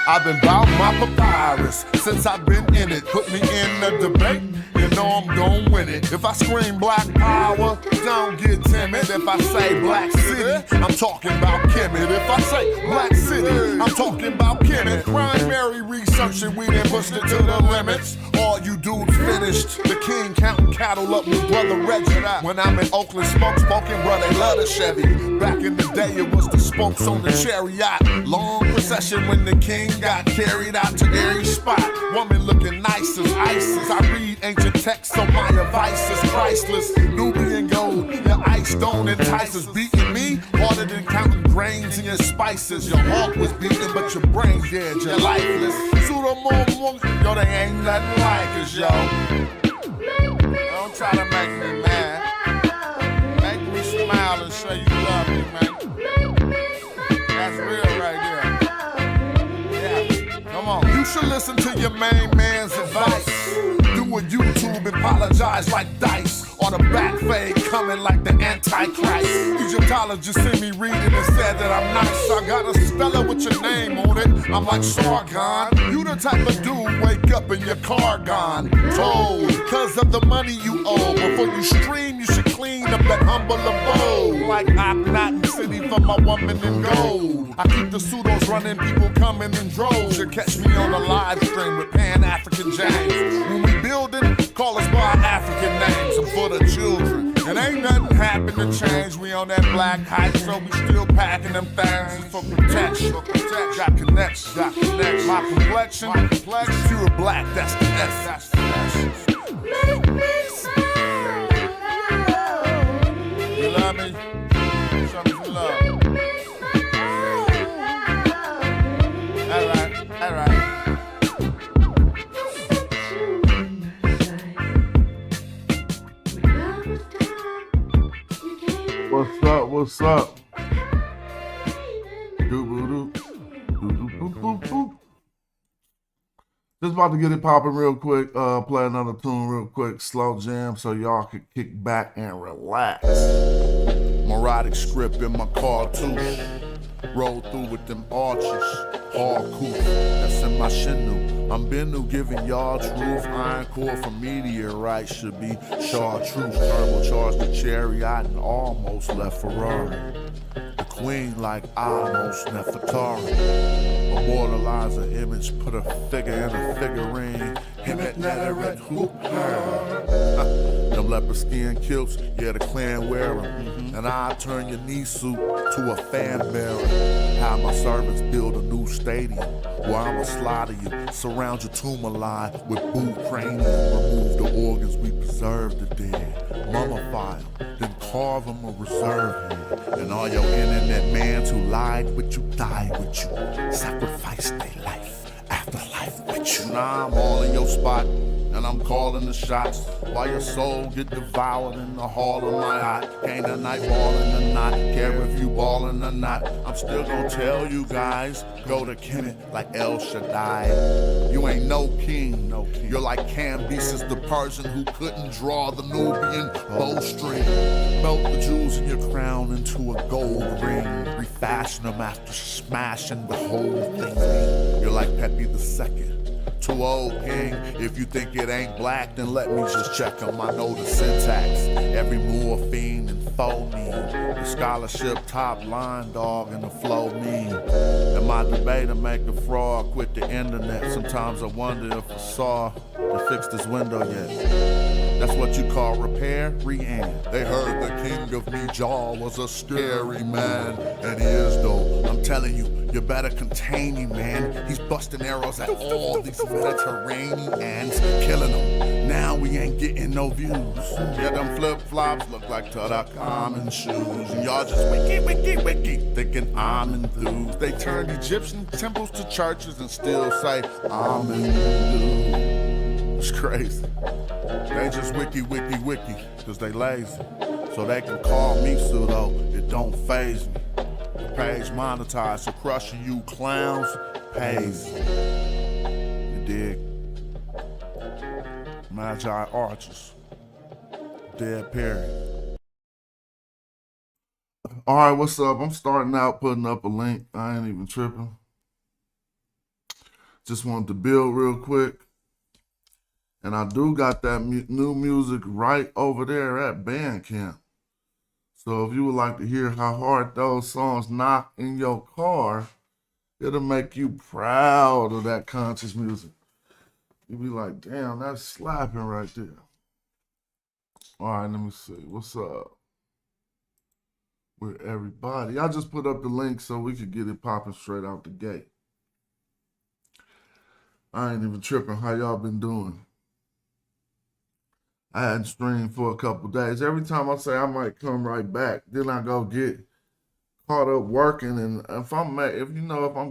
I've been bout my papyrus since I've been in it. Put me in the debate, you know I'm gon' win it. If I scream black power, don't get timid. If I say black city, I'm talking about Kemet. If I say black city, I'm talking about Kemet. Primary research and we done pushed it to the limits. All you dudes finished. The king counting cattle up with brother Reggie. When I'm in Oakland, smoking, bro, they love the Chevy. Back in the day, it was the spokes on the chariot. Long procession when the king got carried out to every spot. Woman looking nice as ISIS. I read ancient texts on my advice is priceless. Nubian gold, your ice don't entice us. Beating me harder than counting grains in your spices. Your heart was beating, but your brain dead, you're lifeless. Yo, they ain't nothing like us, yo. Don't try to make me mad. Make me smile and say you love me, man. That's real right there. Yeah, come on. You should listen to your main man's advice. Do a YouTube and apologize like Dice. Or the back fade coming like the Antichrist. Egyptologists see me reading and said that I'm nice. I got a Stella with your name on it. I'm like Sargon. You the type of dude wake up in your car gone. Told, cause of the money you owe. Before you stream, you should clean up that humble abode. Like I'm not in city for my woman in gold. I keep the pseudos running, people coming in droves. You catch me on a live stream with Pan-African James. When we building, call us by our African names. I'm for the children. And ain't nothing happen to change. We on that black hype, so we still packing them things for protection. Got connections, My complexion, pure black, that's the essence. Make me smile. You love me? Show me some love. All right. What's up? Just about to get it popping real quick. Play another tune real quick. Slow jam so y'all can kick back and relax. Melodic script in my car too. Roll through with them arches. Hardcore, that's in my shinu. I'm Bennu giving y'all truth. Iron core for meteorite should be chartreuse. Turbocharged the chariot and almost left Ferrari. The queen like almost Nefertari. Immortalize an image, put a figure in a figurine. Him at Netaret hoop her. Them leopard skin kilts, yeah, the clan wear 'em. And I turn your knee suit to a fan bearer. Have my servants build a new stadium where I'ma slaughter you, surround your tumor line with boot cranium. Remove the organs, we preserve the dead. Mummify them, then carve them a reserve head. And all your internet mans who lied with you, died with you. Sacrifice their life, afterlife with you. Now I'm all in your spot, and I'm calling the shots. While your soul get devoured in the hall of my eye. Ain't a night ballin' or not, care if you ballin' or not. I'm still gonna tell you guys, go to Kemet like El Shaddai. You ain't no king, You're like Cambyses the Persian who couldn't draw the Nubian bowstring. Melt the jewels in your crown into a gold ring. Refashion them after smashing the whole thing. You're like Pepe II. Too old, king. If you think it ain't black, then let me just check 'em. I know the syntax. Every morphine and phoneme. The scholarship top line, dog, and the flow mean. And my debater make the fraud quit the internet. Sometimes I wonder if I saw to fix this window yet. That's what you call repair, re-end. They heard the king of Nijar was a scary man. And he is though, I'm telling you, you better contain him, man. He's busting arrows at all these Mediterraneans, killing them. Now we ain't getting no views. Yeah, them flip-flops look like Tutankhamun shoes. And y'all just wiki, thinking I'm enthused. They turned Egyptian temples to churches and still say, I'm enthused. It's crazy. They just wiki, cause they lazy. So they can call me pseudo, it don't faze me. The page monetized, so crushing you clowns pays. You dig? Magi archers. Dead period. Alright, what's up? I'm starting out putting up a link. I ain't even tripping. Just wanted to build real quick. And I do got that new music right over there at Bandcamp. So if you would like to hear how hard those songs knock in your car, it'll make you proud of that conscious music. You'll be like, damn, that's slapping right there. All right, let me see. What's up with everybody? I just put up the link so we could get it popping straight out the gate. I ain't even tripping. How y'all been doing? I hadn't streamed for a couple days. Every time I say I might come right back, then I go get caught up working. And if I'm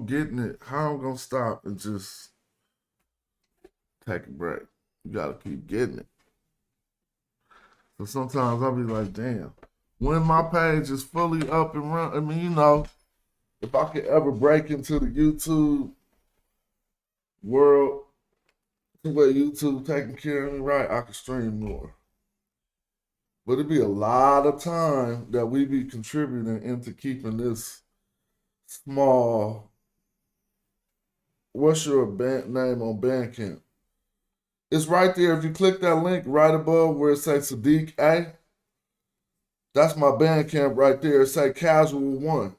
getting it, how I'm gonna stop and just take a break? You gotta keep getting it. So sometimes I'll be like, damn, when my page is fully up and running, I mean, if I could ever break into the YouTube world, the way YouTube taking care of me right, I could stream more. But it'd be a lot of time that we be contributing into keeping this small. What's your band name on Bandcamp? It's right there. If you click that link right above where it says Sadiq A, that's my Bandcamp right there. It say Casual One.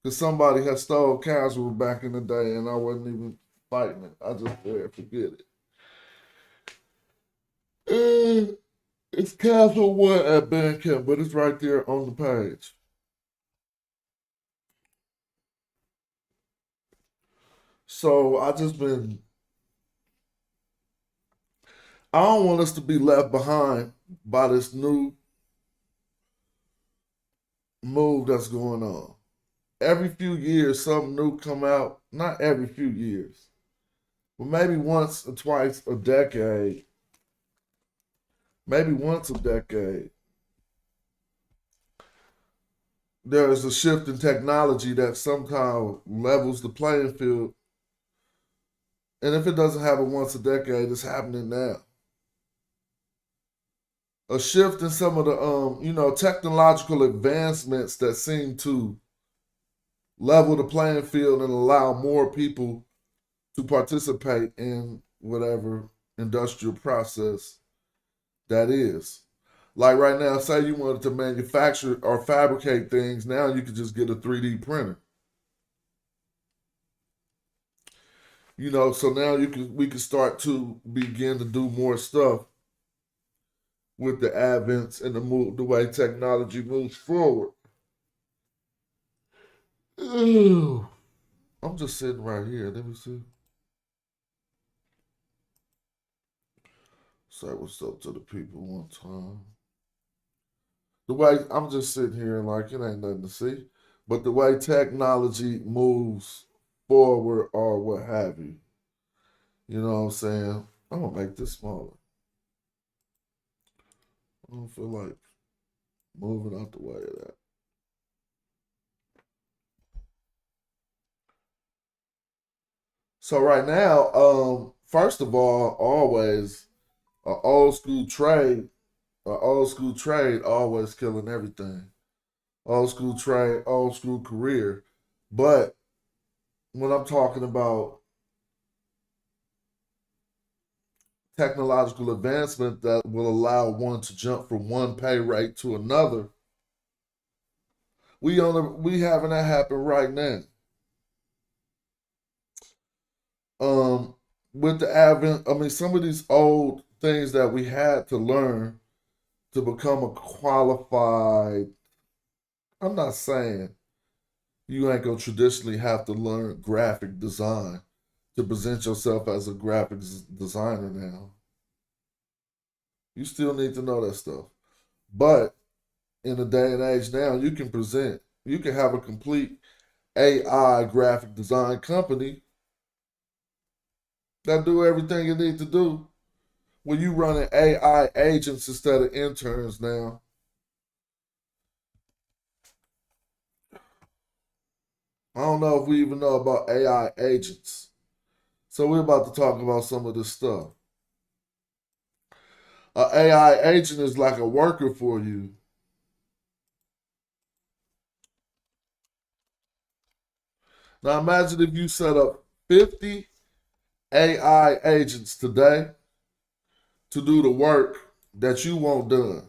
Because somebody had stole Casual back in the day and I wasn't even fighting it. I just forget it. It's Casual One at Bandcamp, but it's right there on the page. So I don't want us to be left behind by this new move that's going on. Every few years, something new come out. Not every few years, but maybe once or twice a decade. Maybe once a decade. There is a shift in technology that somehow levels the playing field. And if it doesn't happen once a decade, it's happening now. A shift in some of the technological advancements that seem to level the playing field and allow more people to participate in whatever industrial process that is. Like right now, say you wanted to manufacture or fabricate things, now you could just get a 3D printer. So now we can start to begin to do more stuff with the advents and the way technology moves forward. Ew. I'm just sitting right here. Let me see. Say what's up to the people one time. The way I'm just sitting here like it ain't nothing to see. But the way technology moves forward or what have you. You know what I'm saying? I'm gonna make this smaller. I don't feel like moving out the way of that. So right now, first of all, always an old school trade, always killing everything. Old school trade, old school career. But when I'm talking about technological advancement that will allow one to jump from one pay rate to another, we having that happen right now. With the advent, some of these old things that we had to learn to become a qualified. I'm not saying you ain't gonna traditionally have to learn graphic design to present yourself as a graphics designer now. You still need to know that stuff. But in the day and age now, you can have a complete AI graphic design company that do everything you need to do. When you running AI agents instead of interns now. I don't know if we even know about AI agents. So we're about to talk about some of this stuff. An AI agent is like a worker for you. Now imagine if you set up 50 AI agents today to do the work that you want done.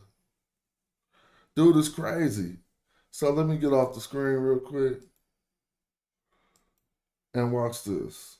Dude, it's crazy. So let me get off the screen real quick and watch this.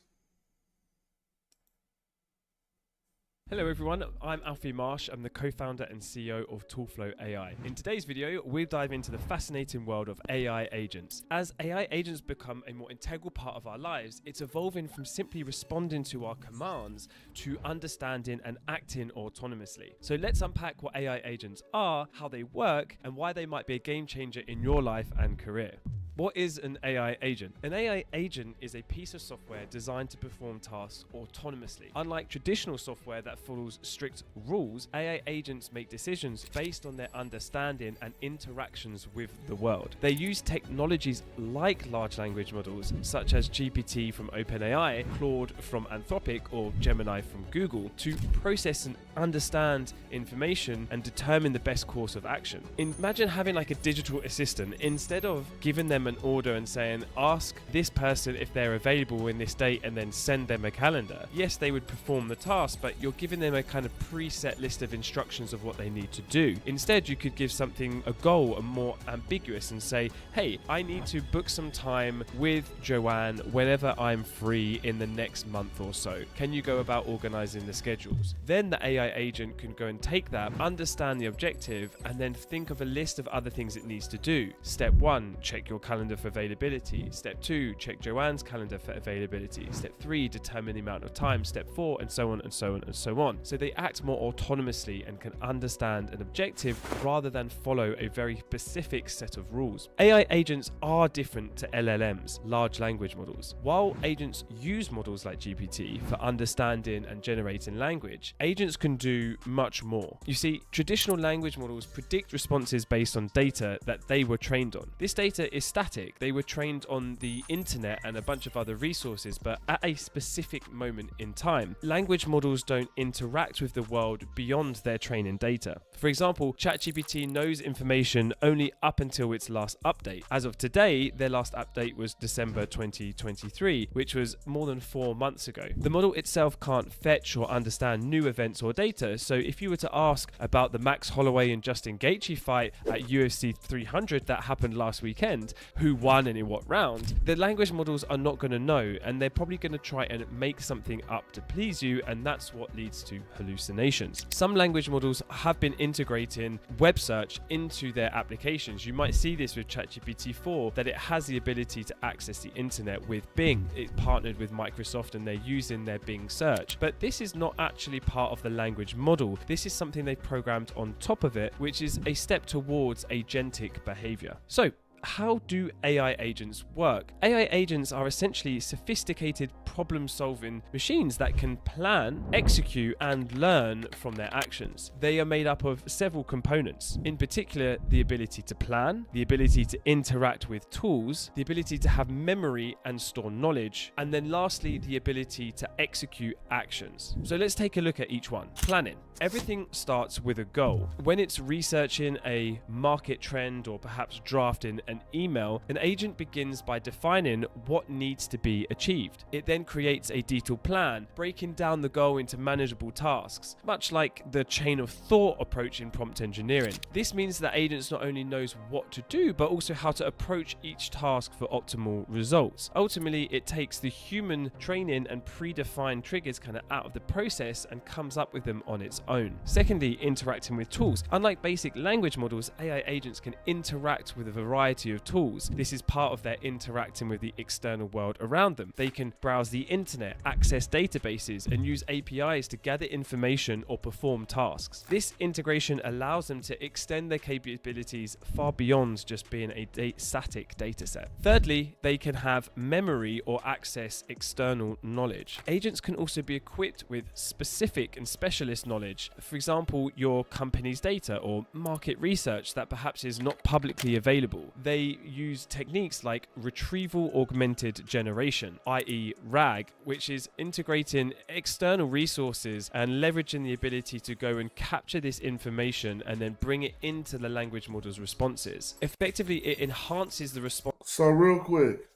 Hello everyone, I'm Alfie Marsh. I'm the co-founder and CEO of Toolflow AI. In today's video, we'll dive into the fascinating world of AI agents. As AI agents become a more integral part of our lives, it's evolving from simply responding to our commands to understanding and acting autonomously. So let's unpack what AI agents are, how they work, and why they might be a game changer in your life and career. What is an AI agent? An AI agent is a piece of software designed to perform tasks autonomously. Unlike traditional software that follows strict rules, AI agents make decisions based on their understanding and interactions with the world. They use technologies like large language models, such as GPT from OpenAI, Claude from Anthropic, or Gemini from Google, to process and understand information and determine the best course of action. Imagine having like a digital assistant. Instead of giving them an order and saying, ask this person if they're available in this date and then send them a calendar. Yes, they would perform the task, but you're giving them a kind of preset list of instructions of what they need to do. Instead, you could give something a goal and more ambiguous and say, hey, I need to book some time with Joanne whenever I'm free in the next month or so. Can you go about organizing the schedules? Then the AI agent can go and take that, understand the objective, and then think of a list of other things it needs to do. Step 1, check your calendar for availability. Step 2, check Joanne's calendar for availability. Step 3, determine the amount of time. Step 4, and so on and so on and so on. So they act more autonomously and can understand an objective rather than follow a very specific set of rules. AI agents are different to LLMs, large language models. While agents use models like GPT for understanding and generating language, agents can do much more. You see, traditional language models predict responses based on data that they were trained on. This data is static. They were trained on the internet and a bunch of other resources, but at a specific moment in time. Language models don't interact with the world beyond their training data. For example, ChatGPT knows information only up until its last update. As of today, their last update was December 2023, which was more than 4 months ago. The model itself can't fetch or understand new events or data, so if you were to ask about the Max Holloway and Justin Gaethje fight at UFC 300 that happened last weekend, who won and in what round, the language models are not going to know, and they're probably going to try and make something up to please you, and that's what leads to hallucinations. Some language models have been integrating web search into their applications. You might see this with ChatGPT 4, that it has the ability to access the internet with Bing. It's partnered with Microsoft and they're using their Bing search. But this is not actually part of the language model. This is something they programmed on top of it, which is a step towards agentic behavior. So, how do AI agents work? AI agents are essentially sophisticated problem-solving machines that can plan, execute, and learn from their actions. They are made up of several components. In particular, the ability to plan, the ability to interact with tools, the ability to have memory and store knowledge, and then lastly, the ability to execute actions. So let's take a look at each one. Planning. Everything starts with a goal. When it's researching a market trend or perhaps drafting an email, an agent begins by defining what needs to be achieved. It then creates a detailed plan, breaking down the goal into manageable tasks, much like the chain of thought approach in prompt engineering. This means that agents not only knows what to do, but also how to approach each task for optimal results. Ultimately, it takes the human training and predefined triggers kind of out of the process and comes up with them on its own. Secondly, interacting with tools. Unlike basic language models, AI agents can interact with a variety of tools. This is part of their interacting with the external world around them. They can browse the internet, access databases, and use APIs to gather information or perform tasks. This integration allows them to extend their capabilities far beyond just being a static dataset. Thirdly, they can have memory or access external knowledge. Agents can also be equipped with specific and specialist knowledge. For example, your company's data or market research that perhaps is not publicly available. They use techniques like retrieval augmented generation, i.e. RAG, which is integrating external resources and leveraging the ability to go and capture this information and then bring it into the language model's responses. Effectively, it enhances the response. So real quick,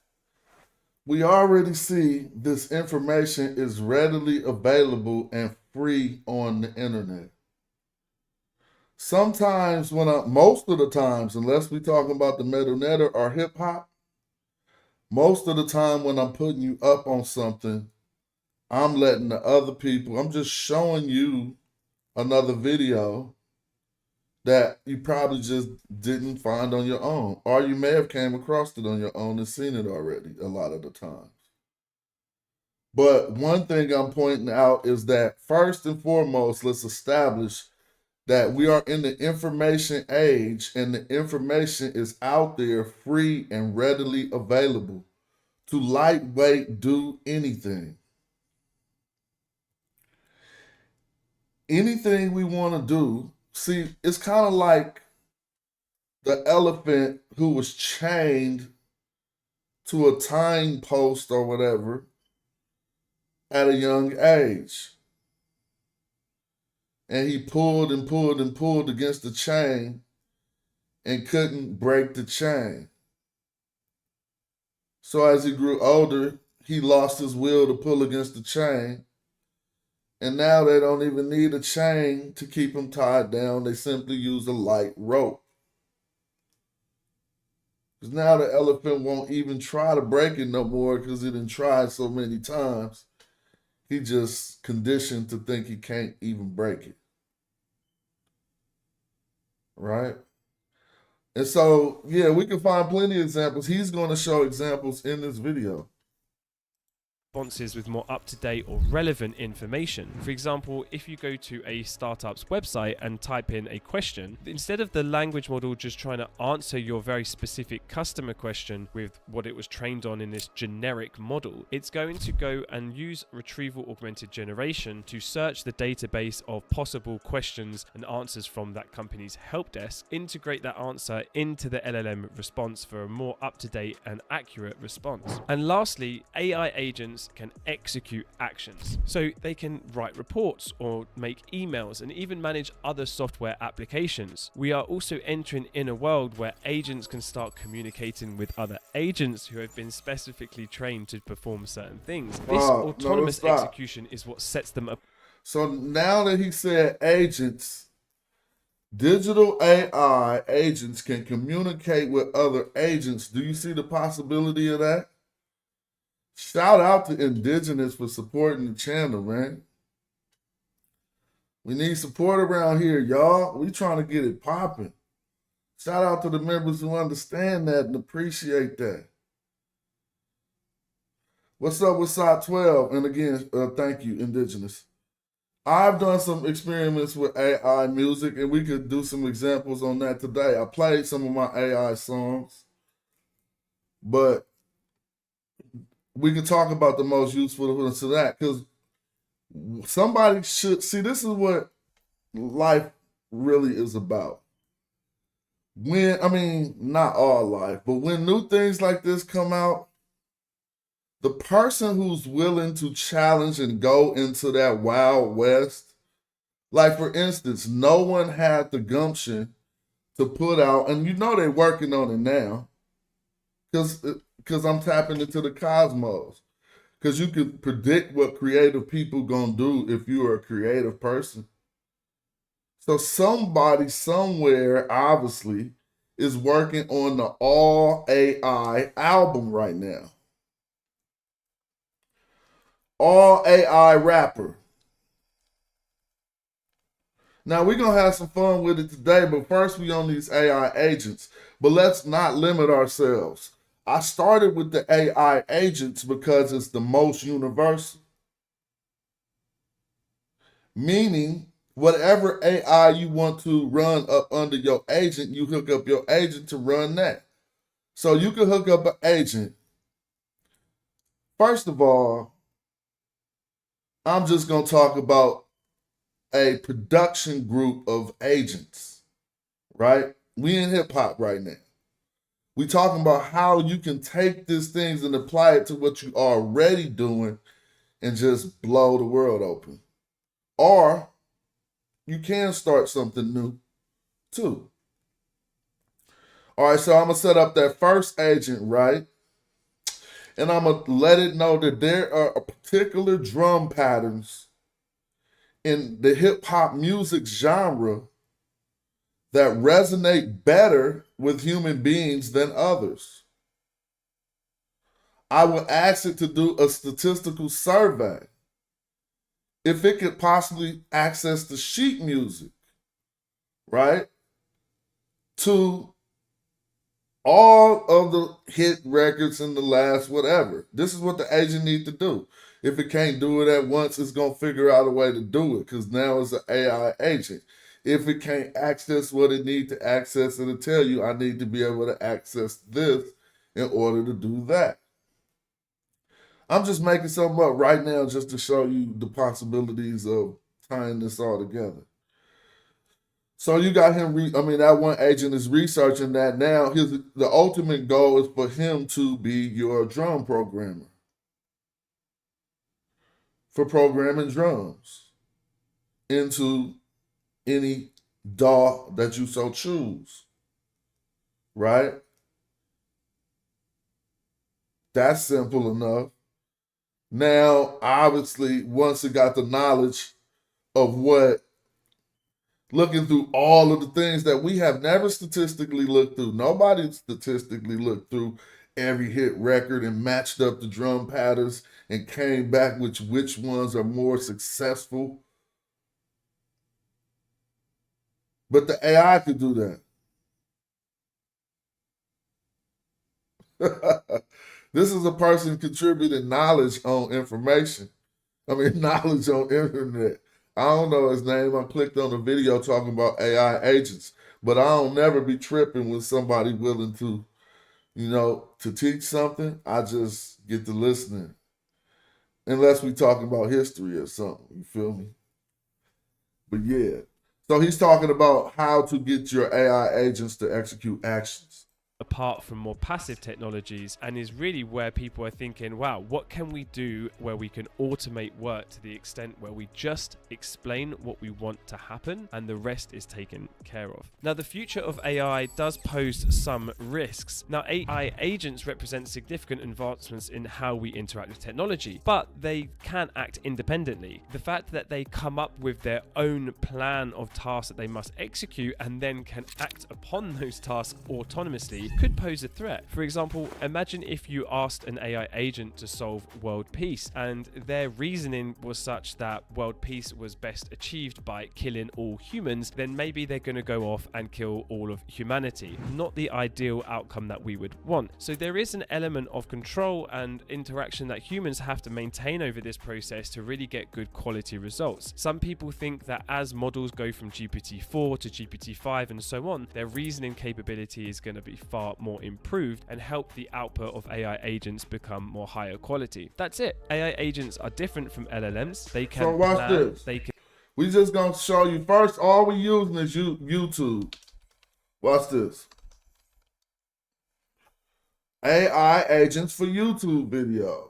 we already see this information is readily available and free on the internet. Sometimes most of the times, unless we're talking about the metal netter or hip hop, most of the time when I'm putting you up on something, I'm letting the other people, I'm just showing you another video that you probably just didn't find on your own. Or you may have came across it on your own and seen it already a lot of the times. But one thing I'm pointing out is that first and foremost, let's establish that we are in the information age and the information is out there free and readily available to lightweight do anything. Anything we want to do. See, it's kind of like the elephant who was chained to a tying post or whatever at a young age. And he pulled and pulled and pulled against the chain and couldn't break the chain. So as he grew older, he lost his will to pull against the chain. And now they don't even need a chain to keep him tied down. They simply use a light rope. Because now the elephant won't even try to break it no more because he done tried so many times. He just conditioned to think he can't even break it. Right? And so, yeah, we can find plenty of examples. He's going to show examples in this video. Responses with more up-to-date or relevant information. For example, if you go to a startup's website and type in a question, instead of the language model just trying to answer your very specific customer question with what it was trained on in this generic model, it's going to go and use retrieval augmented generation to search the database of possible questions and answers from that company's help desk, integrate that answer into the LLM response for a more up-to-date and accurate response. And lastly, AI agents can execute actions. So they can write reports or make emails and even manage other software applications. We are also entering in a world where agents can start communicating with other agents who have been specifically trained to perform certain things. This autonomous execution is what sets them up. So now that he said agents, digital AI agents can communicate with other agents. Do you see the possibility of that? Shout out to Indigenous for supporting the channel, man. We need support around here, y'all. We trying to get it popping. Shout out to the members who understand that and appreciate that. What's up with Side 12? And again, thank you, Indigenous. I've done some experiments with AI music, and we could do some examples on that today. I played some of my AI songs, but we can talk about the most useful to that, because somebody should see, this is what life really is about. Not all life, but when new things like this come out, the person who's willing to challenge and go into that Wild West, like for instance, no one had the gumption to put out, and they're working on it now, because I'm tapping into the cosmos. Because you can predict what creative people gonna do if you are a creative person. So somebody somewhere obviously is working on the all AI album right now. All AI rapper. Now we're gonna have some fun with it today, but first we on these AI agents. But let's not limit ourselves. I started with the AI agents because it's the most universal. Meaning, whatever AI you want to run up under your agent, you hook up your agent to run that. So you can hook up an agent. First of all, I'm just going to talk about a production group of agents, right? We in hip hop right now. We talking about how you can take these things and apply it to what you are already doing and just blow the world open. Or you can start something new too. All right, so I'm gonna set up that first agent, right? and I'm going to let it know that there are particular drum patterns in the hip hop music genre that resonate better with human beings than others. I would ask it to do a statistical survey if it could possibly access the sheet music, right, to all of the hit records in the last whatever. This is what the agent needs to do. If it can't do it at once, it's going to figure out a way to do it because now it's an AI agent. If it can't access what it needs to access, it'll tell you, I need to be able to access this in order to do that. I'm just making something up right now just to show you the possibilities of tying this all together. So you got him, that one agent is researching that now. The ultimate goal is for him to be your drum programmer for programming drums into any DAW that you so choose, right? That's simple enough. Now, obviously, once it got the knowledge of looking through all of the things that we have never statistically looked through. Nobody statistically looked through every hit record and matched up the drum patterns and came back with which ones are more successful. But the AI could do that. This is a person contributing knowledge on information. Knowledge on internet. I don't know his name. I clicked on the video talking about AI agents, but I don't never be tripping when somebody willing to, to teach something. I just get to listening. Unless we talking about history or something, you feel me? But yeah. So he's talking about how to get your AI agents to execute actions apart from more passive technologies, and is really where people are thinking, wow, what can we do where we can automate work to the extent where we just explain what we want to happen and the rest is taken care of. Now, the future of AI does pose some risks. Now, AI agents represent significant advancements in how we interact with technology, but they can act independently. The fact that they come up with their own plan of tasks that they must execute and then can act upon those tasks autonomously could pose a threat. For example, imagine if you asked an AI agent to solve world peace and their reasoning was such that world peace was best achieved by killing all humans, then maybe they're going to go off and kill all of humanity. Not the ideal outcome that we would want. So there is an element of control and interaction that humans have to maintain over this process to really get good quality results. Some people think that as models go from GPT-4 to GPT-5 and so on, their reasoning capability is going to be far more improved and help the output of AI agents become more higher quality. That's it. AI agents are different from LLMs. They can So watch this. We just gonna show you first. All we using is YouTube. Watch this. AI agents for YouTube videos.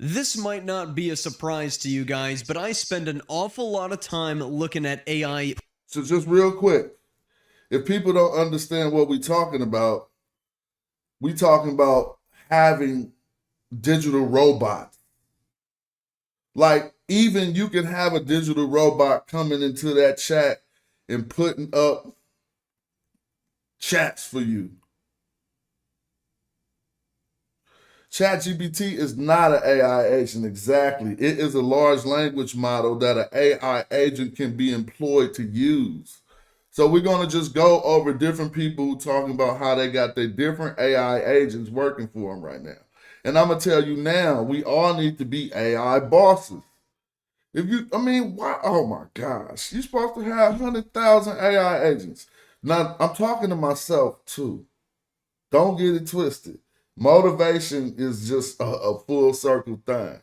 This might not be a surprise to you guys, but I spend an awful lot of time looking at AI. So just real quick, if people don't understand what we're talking about having digital robots. Like, even you can have a digital robot coming into that chat and putting up chats for you. ChatGPT is not an AI agent exactly. It is a large language model that an AI agent can be employed to use. So we're going to just go over different people talking about how they got their different AI agents working for them right now. And I'm going to tell you now, we all need to be AI bosses. Why? Oh my gosh. You're supposed to have 100,000 AI agents. Now, I'm talking to myself too. Don't get it twisted. Motivation is just a full circle thing,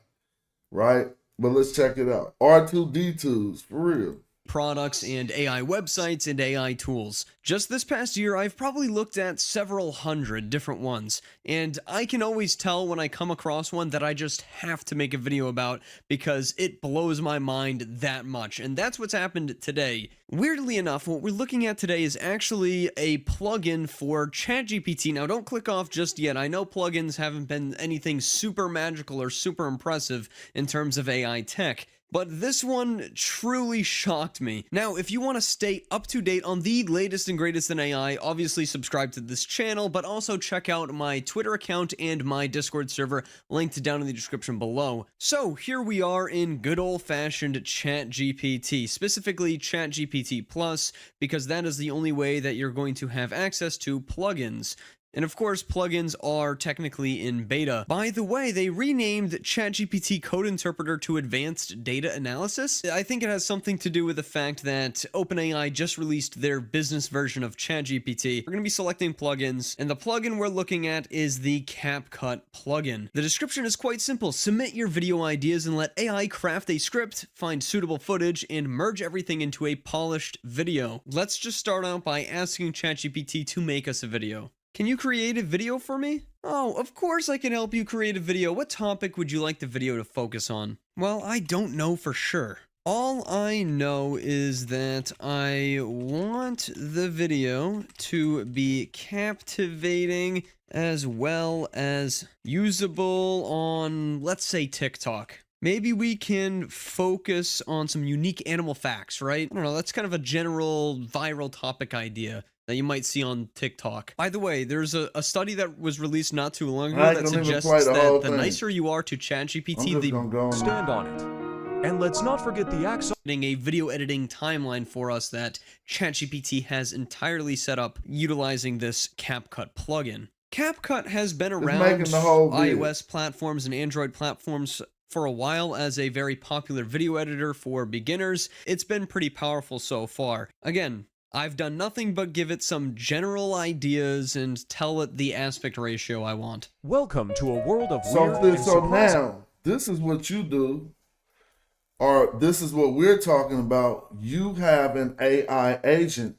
right? But let's check it out. R2D2s, for real. products and AI websites and AI tools. Just this past year, I've probably looked at several hundred different ones, and I can always tell when I come across one that I just have to make a video about because it blows my mind that much, and that's what's happened today. Weirdly enough, what we're looking at today is actually a plugin for ChatGPT. Now, don't click off just yet. I know plugins haven't been anything super magical or super impressive in terms of AI tech, but this one truly shocked me. Now, if you want to stay up to date on the latest and greatest in AI, obviously subscribe to this channel, but also check out my Twitter account and my Discord server, linked down in the description below. So here we are in good old-fashioned ChatGPT, specifically ChatGPT Plus, because that is the only way that you're going to have access to plugins. And of course, plugins are technically in beta. By the way, they renamed ChatGPT Code Interpreter to Advanced Data Analysis. I think it has something to do with the fact that OpenAI just released their business version of ChatGPT. We're going to be selecting plugins, and the plugin we're looking at is the CapCut plugin. The description is quite simple. Submit your video ideas and let AI craft a script, find suitable footage, and merge everything into a polished video. Let's just start out by asking ChatGPT to make us a video. Can you create a video for me? Oh, of course I can help you create a video. What topic would you like the video to focus on? Well, I don't know for sure. All I know is that I want the video to be captivating as well as usable on, let's say, TikTok. Maybe we can focus on some unique animal facts, right? I don't know, that's kind of a general viral topic idea that you might see on TikTok. By the way, there's a study that was released not too long ago that suggests that the nicer you are to ChatGPT, the stand on it. And let's not forget the axon. A video editing timeline for us that ChatGPT has entirely set up utilizing this CapCut plugin. CapCut has been around iOS platforms and Android platforms for a while as a very popular video editor for beginners. It's been pretty powerful so far. Again, I've done nothing but give it some general ideas and tell it the aspect ratio I want. Welcome to a world of weird and So now, this is what you do, or this is what we're talking about. You have an AI agent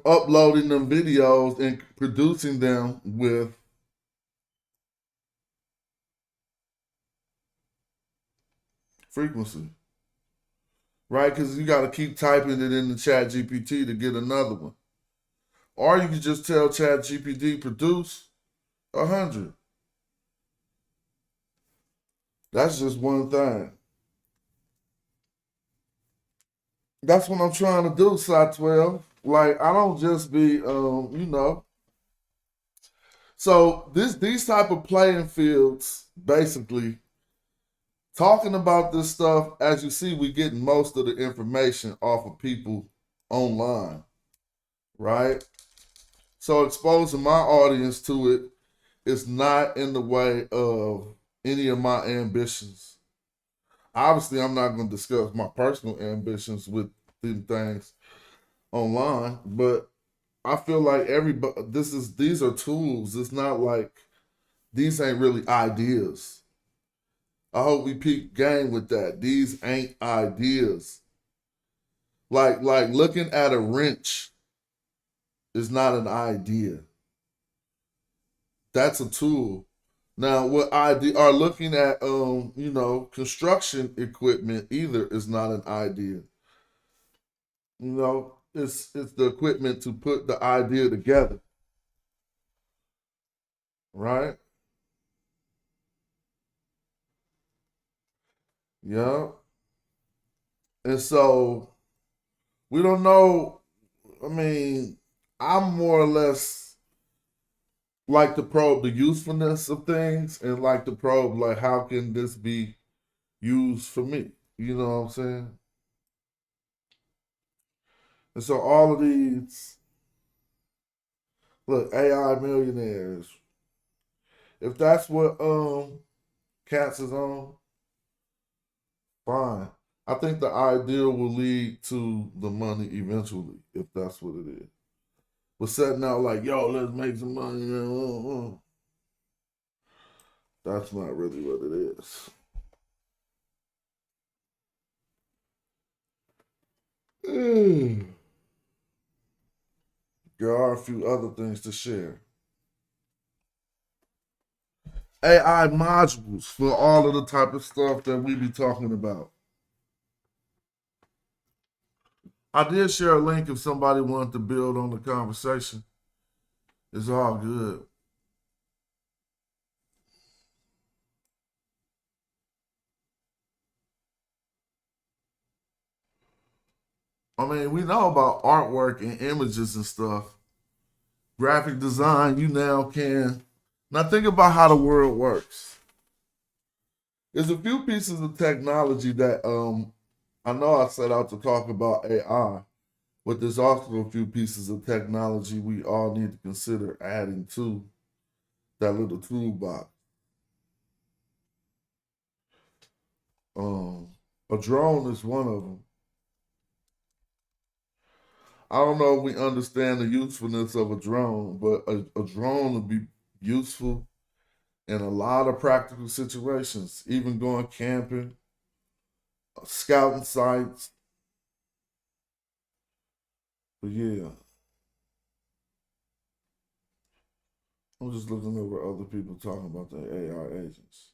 uploading them videos and producing them with frequency. Right? Because you got to keep typing it in the ChatGPT to get another one. Or you can just tell ChatGPT produce 100. That's just one thing. That's what I'm trying to do, Side 12. Like, I don't just be, you know. So these type of playing fields, basically, talking about this stuff, as you see, we getting most of the information off of people online, right? So exposing my audience to it is not in the way of any of my ambitions. Obviously, I'm not going to discuss my personal ambitions with these things online, but I feel like everybody, these are tools. It's not like these ain't really ideas. I hope we peep game with that. These ain't ideas. Like looking at a wrench is not an idea. That's a tool. Now, what are looking at, you know, construction equipment either is not an idea. You know, it's the equipment to put the idea together. Right? Yeah. And so we don't know. I mean, I'm more or less like to probe the usefulness of things and like to probe, like, how can this be used for me? You know what I'm saying? And so all of these, look, AI millionaires. If that's what Cats is on, fine. I think the ideal will lead to the money eventually, if that's what it is. But setting out like, yo, let's make some money. That's not really what it is. There are a few other things to share. AI modules for all of the type of stuff that we be talking about. I did share a link if somebody wanted to build on the conversation. It's all good. I mean, we know about artwork and images and stuff. Graphic design, you now can. Now think about how the world works. There's a few pieces of technology that I know I set out to talk about AI, but there's also a few pieces of technology we all need to consider adding to that little toolbox. A drone is one of them. I don't know if we understand the usefulness of a drone, but a drone would be useful in a lot of practical situations, even going camping, scouting sites. But yeah, I'm just looking over other people talking about the AI agents.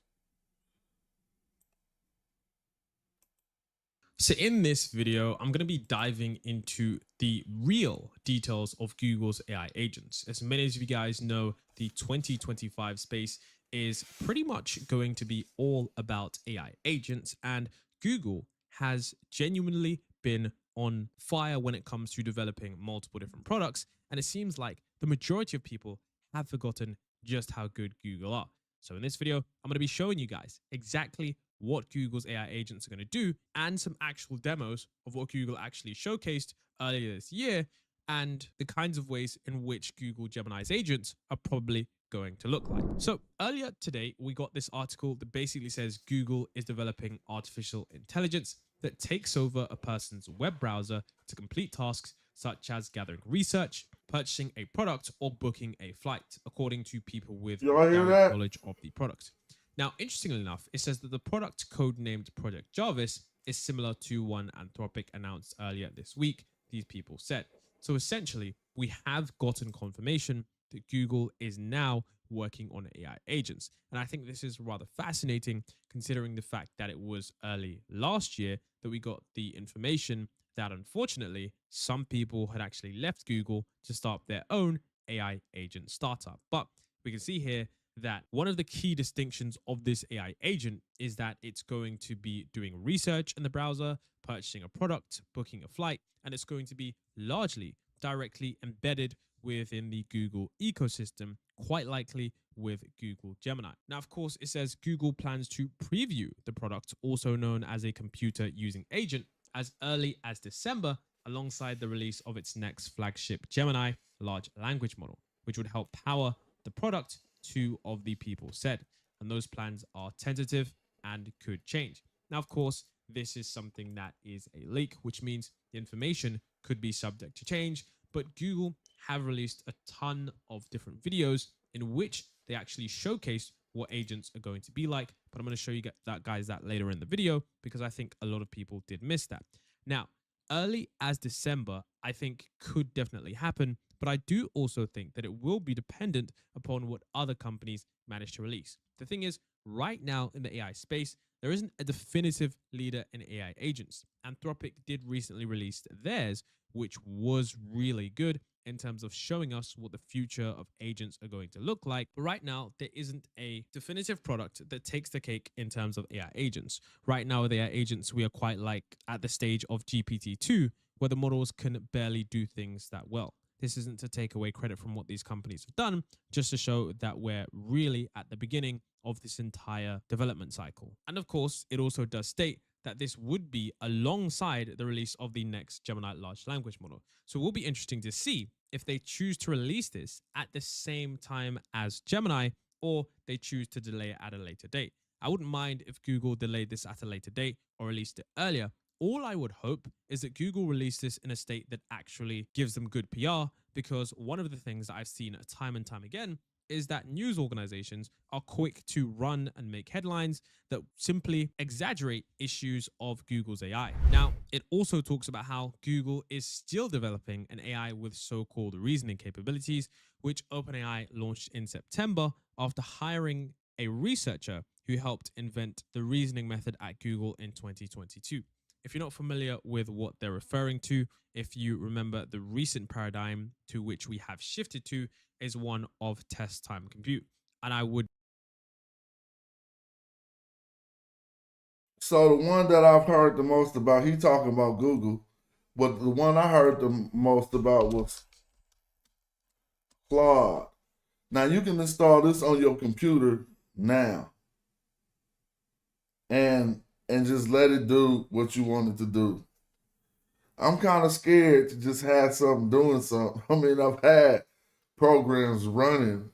So in this video, I'm going to be diving into the real details of Google's AI agents. As many of you guys know, the 2025 space is pretty much going to be all about AI agents, and Google has genuinely been on fire when it comes to developing multiple different products, and it seems like the majority of people have forgotten just how good Google are. So in this video, I'm going to be showing you guys exactly what Google's AI agents are going to do and some actual demos of what Google actually showcased earlier this year and the kinds of ways in which Google Gemini's agents are probably going to look like. So earlier today, we got this article that basically says Google is developing artificial intelligence that takes over a person's web browser to complete tasks such as gathering research, purchasing a product, or booking a flight, according to people with direct knowledge of the product. Now, interestingly enough, it says that the product codenamed Project Jarvis is similar to one Anthropic announced earlier this week, these people said. So essentially, we have gotten confirmation that Google is now working on AI agents. And I think this is rather fascinating considering the fact that it was early last year that we got the information that unfortunately some people had actually left Google to start their own AI agent startup. But we can see here that one of the key distinctions of this AI agent is that it's going to be doing research in the browser, purchasing a product, booking a flight, and it's going to be largely directly embedded within the Google ecosystem, quite likely with Google Gemini. Now, of course, it says Google plans to preview the product, also known as a computer using agent, as early as December, alongside the release of its next flagship Gemini large language model, which would help power the product, two of the people said. And those plans are tentative and could change. Now, of course, this is something that is a leak, which means the information could be subject to change, but Google have released a ton of different videos in which they actually showcase what agents are going to be like. But I'm going to show you guys that later in the video because I think a lot of people did miss that. Now, early as December, I think could definitely happen, but I do also think that it will be dependent upon what other companies manage to release. The thing is, right now in the AI space, there isn't a definitive leader in AI agents. Anthropic did recently release theirs, which was really good in terms of showing us what the future of agents are going to look like. But right now, there isn't a definitive product that takes the cake in terms of AI agents. Right now with AI agents, we are quite like at the stage of GPT-2, where the models can barely do things that well. This isn't to take away credit from what these companies have done, just to show that we're really at the beginning of this entire development cycle. And of course, it also does state that this would be alongside the release of the next Gemini large language model. So it will be interesting to see if they choose to release this at the same time as Gemini, or they choose to delay it at a later date. I wouldn't mind if Google delayed this at a later date or released it earlier. All I would hope is that Google release this in a state that actually gives them good PR, because one of the things that I've seen time and time again is that news organizations are quick to run and make headlines that simply exaggerate issues of Google's AI. Now, it also talks about how Google is still developing an AI with so-called reasoning capabilities, which OpenAI launched in September after hiring a researcher who helped invent the reasoning method at Google in 2022. If you're not familiar with what they're referring to, if you remember, the recent paradigm to which we have shifted to is one of test time compute. And I would. So the one that I've heard the most about, he talking about Google, but the one I heard the most about was Claude. Now you can install this on your computer now and just let it do what you want it to do. I'm kind of scared to just have something doing something. I mean, I've had programs running,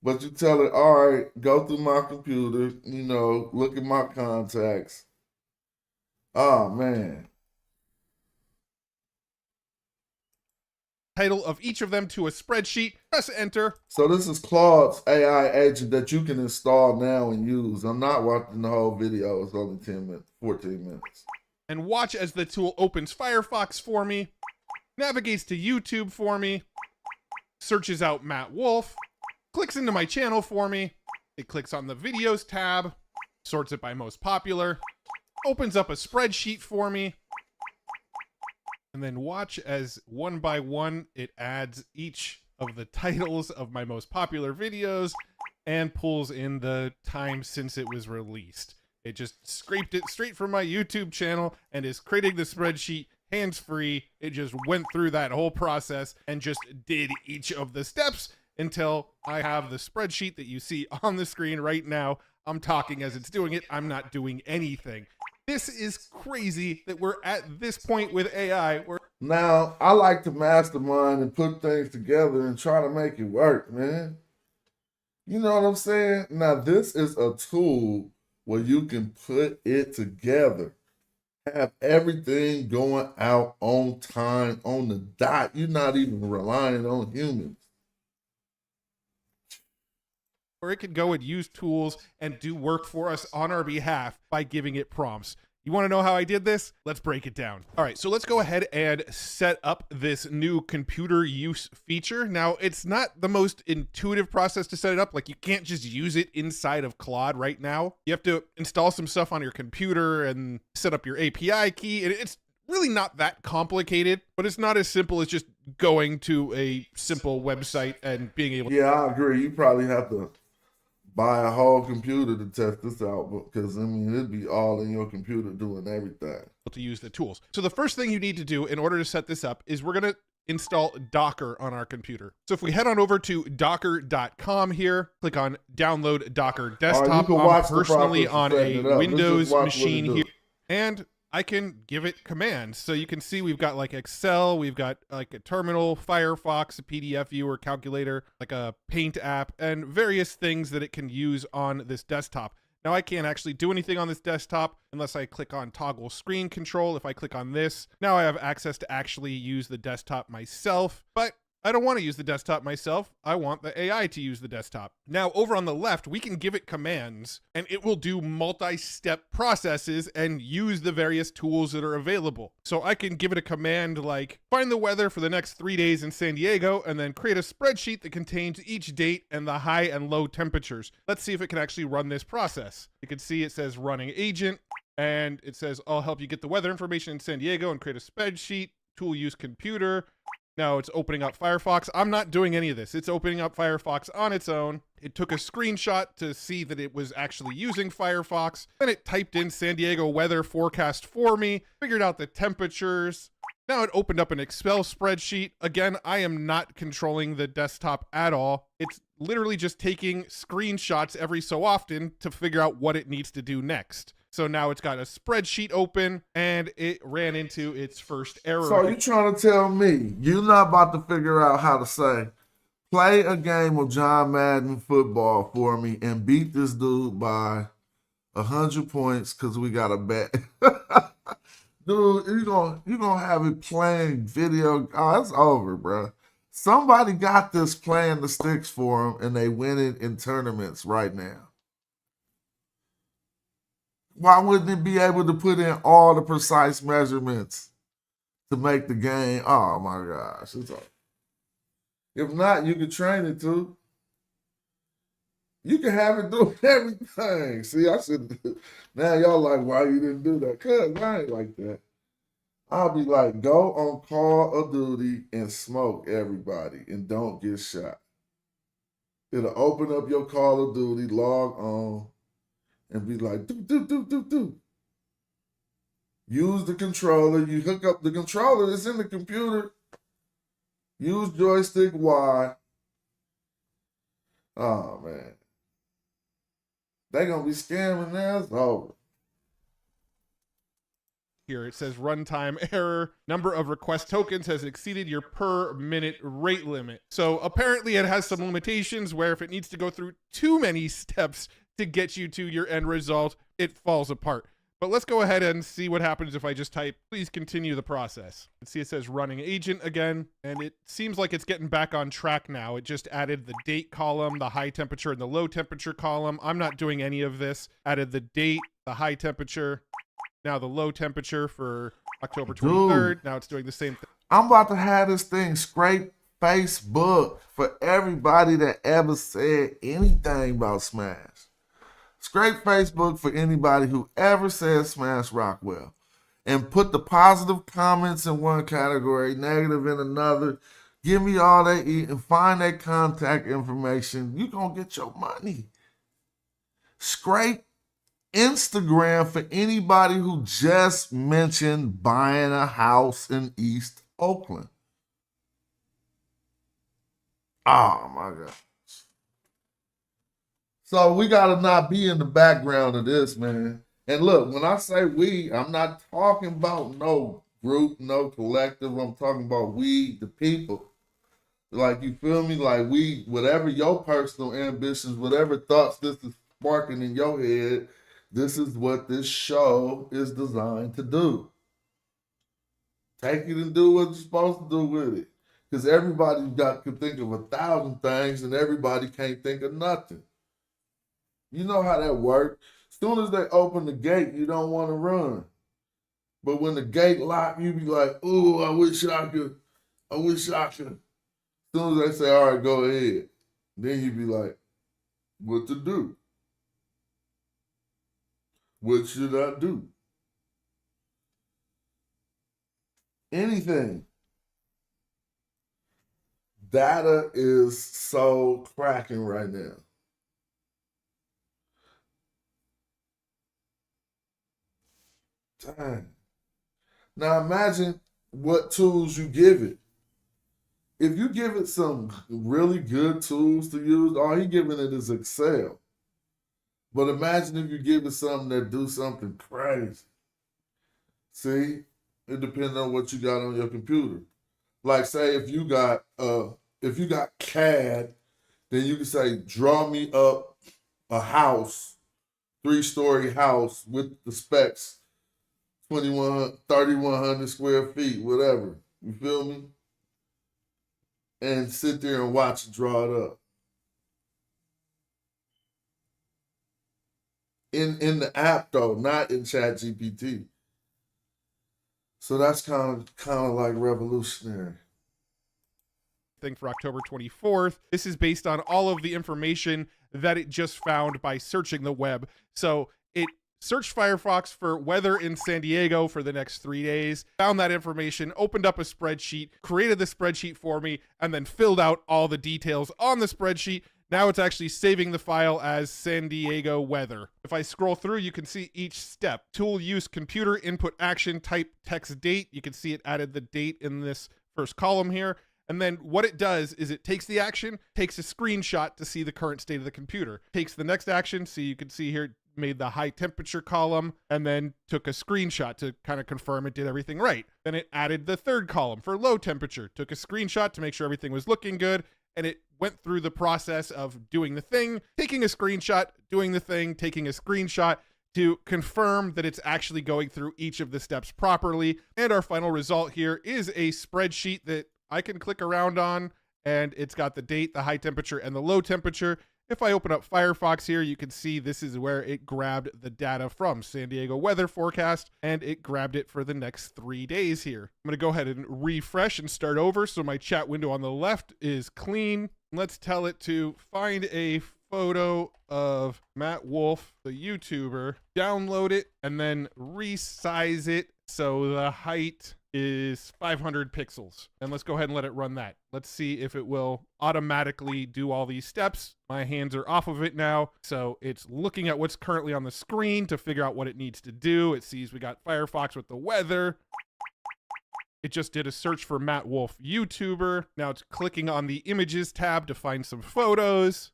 but you tell it, all right, go through my computer, look at my contacts. Oh, man. Title of each of them to a spreadsheet, press enter. So this is Claude's AI agent that you can install now and use. I'm not watching the whole video. It's only 10 minutes, 14 minutes. And watch as the tool opens Firefox for me, navigates to YouTube for me, searches out Matt Wolf, clicks into my channel for me, it clicks on the videos tab, sorts it by most popular, opens up a spreadsheet for me, and then watch as one by one it adds each of the titles of my most popular videos and pulls in the time since it was released. It just scraped it straight from my YouTube channel and is creating the spreadsheet hands-free. It just went through that whole process and just did each of the steps until I have the spreadsheet that you see on the screen right now. I'm talking as it's doing it. I'm not doing anything. This is crazy that we're at this point with AI. Now, I like to mastermind and put things together and try to make it work, man. You know what I'm saying? Now, this is a tool where you can put it together. Have everything going out on time, on the dot. You're not even relying on humans. Or it could go and use tools and do work for us on our behalf by giving it prompts. You want to know how I did this? Let's break it down. All right, so let's go ahead and set up this new computer use feature. Now, it's not the most intuitive process to set it up. Like, you can't just use it inside of Claude right now. You have to install some stuff on your computer and set up your API key. And it's really not that complicated, but it's not as simple as just going to a simple website and being able to. Yeah, I agree. You probably have to buy a whole computer to test this out, because, I mean, it'd be all in your computer doing everything. To use the tools. So the first thing you need to do in order to set this up is we're going to install Docker on our computer. So if we head on over to docker.com here, click on download Docker desktop. I'm personally on a Windows machine here, and I can give it commands. So you can see we've got like Excel, we've got like a terminal, Firefox, a PDF viewer, calculator, like a Paint app, and various things that it can use on this desktop. Now I can't actually do anything on this desktop unless I click on toggle screen control. If I click on this, now I have access to actually use the desktop myself, but I don't want to use the desktop myself. I want the AI to use the desktop. Now, over on the left, we can give it commands and it will do multi-step processes and use the various tools that are available. So I can give it a command like find the weather for the next 3 days in San Diego and then create a spreadsheet that contains each date and the high and low temperatures. Let's see if it can actually run this process. You can see it says running agent and it says I'll help you get the weather information in San Diego and create a spreadsheet, tool use computer. Now it's opening up Firefox. I'm not doing any of this. It's opening up Firefox on its own. It took a screenshot to see that it was actually using Firefox. Then it typed in San Diego weather forecast for me, figured out the temperatures. Now it opened up an Excel spreadsheet. Again, I am not controlling the desktop at all. It's literally just taking screenshots every so often to figure out what it needs to do next. So now it's got a spreadsheet open and it ran into its first error. So you trying to tell me you're not about to figure out how to say, play a game of John Madden football for me and beat this dude by 100 points because we got a bet. Dude, you're gonna have it playing video. Oh, it's over, bro. Somebody got this playing the sticks for them, and they win it in tournaments right now. Why wouldn't it be able to put in all the precise measurements to make the game? Oh my gosh. If not, you can train it to. You can have it do everything. See, I should. Now y'all like, why you didn't do that? Cause I ain't like that. I'll be like, go on Call of Duty and smoke everybody and don't get shot. It'll open up your Call of Duty, log on, and be like, do. Use the controller. You hook up the controller that's in the computer. Use joystick Y. Oh, man. They gonna be scamming now. It's over. Here it says runtime error. Number of request tokens has exceeded your per minute rate limit. So apparently it has some limitations where if it needs to go through too many steps to get you to your end result, it falls apart. But let's go ahead and see what happens if I just type, please continue the process. And see it says running agent again, and it seems like it's getting back on track now. It just added the date column, the high temperature, and the low temperature column. I'm not doing any of this. Added the date, the high temperature, now the low temperature for October 23rd. Dude, now it's doing the same thing. I'm about to have this thing scrape Facebook for everybody that ever said anything about Smash. Scrape Facebook for anybody who ever said Smash Rockwell. And put the positive comments in one category, negative in another. Give me all they eat and find their contact information. You're going to get your money. Scrape Instagram for anybody who just mentioned buying a house in East Oakland. Oh my God. So we gotta not be in the background of this, man. And look, when I say we, I'm not talking about no group, no collective. I'm talking about we, the people. Like, you feel me? Like, we, whatever your personal ambitions, whatever thoughts this is sparking in your head, this is what this show is designed to do. Take it and do what you're supposed to do with it. Because everybody can think of 1,000 things and everybody can't think of nothing. You know how that works. As soon as they open the gate, you don't want to run. But when the gate locked, you be like, ooh, I wish I could. As soon as they say, all right, go ahead. Then you be like, what to do? What should I do? Anything. Data is so cracking right now. Dang. Now imagine what tools you give it. If you give it some really good tools to use, all he giving it is Excel. But imagine if you give it something that do something crazy. See? It depends on what you got on your computer. Like, say if you got CAD, then you can say, draw me up a house, 3-story house with the specs, 3,100 square feet, whatever. You feel me? And sit there and watch it draw it up. In the app though, not in ChatGPT. So that's kind of like revolutionary. Thing for October 24th. This is based on all of the information that it just found by searching the web. So it searched Firefox for weather in San Diego for the next 3 days, found that information, opened up a spreadsheet, created the spreadsheet for me, and then filled out all the details on the spreadsheet. Now it's actually saving the file as San Diego weather. If I scroll through, you can see each step. Tool use, computer, input action, type, text, date. You can see it added the date in this first column here. And then what it does is it takes the action, takes a screenshot to see the current state of the computer, takes the next action, so you can see here, made the high temperature column, and then took a screenshot to kind of confirm it did everything right. Then it added the third column for low temperature, took a screenshot to make sure everything was looking good, and it went through the process of doing the thing, taking a screenshot, doing the thing, taking a screenshot to confirm that it's actually going through each of the steps properly. And our final result here is a spreadsheet that I can click around on and it's got the date, the high temperature, and the low temperature. If I open up Firefox here, you can see this is where it grabbed the data from San Diego weather forecast, and it grabbed it for the next 3 days here. I'm going to go ahead and refresh and start over. So my chat window on the left is clean. Let's tell it to find a photo of Matt Wolf, the YouTuber, download it, and then resize it so the height is 500 pixels. And let's go ahead and let it run that. Let's see if it will automatically do all these steps. My hands are off of it now, so it's looking at what's currently on the screen to figure out what it needs to do. It sees we got Firefox with the weather. It just did a search for Matt Wolf YouTuber. Now it's clicking on the images tab to find some photos.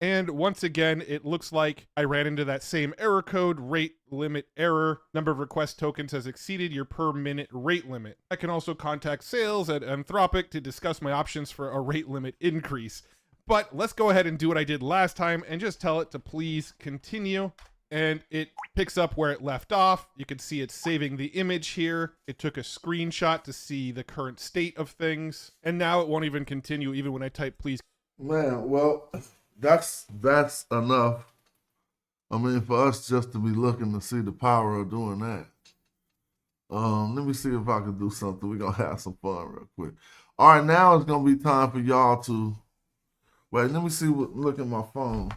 And once again, it looks like I ran into that same error code, rate limit error. Number of request tokens has exceeded your per minute rate limit. I can also contact sales at Anthropic to discuss my options for a rate limit increase. But let's go ahead and do what I did last time and just tell it to please continue. And it picks up where it left off. You can see it's saving the image here. It took a screenshot to see the current state of things. And now it won't even continue even when I type please. Man, well, that's enough. I mean, for us just to be looking to see the power of doing that. Let me see if I can do something. We're going to have some fun real quick. All right, now it's going to be time for y'all to... Wait, let me see look at my phone.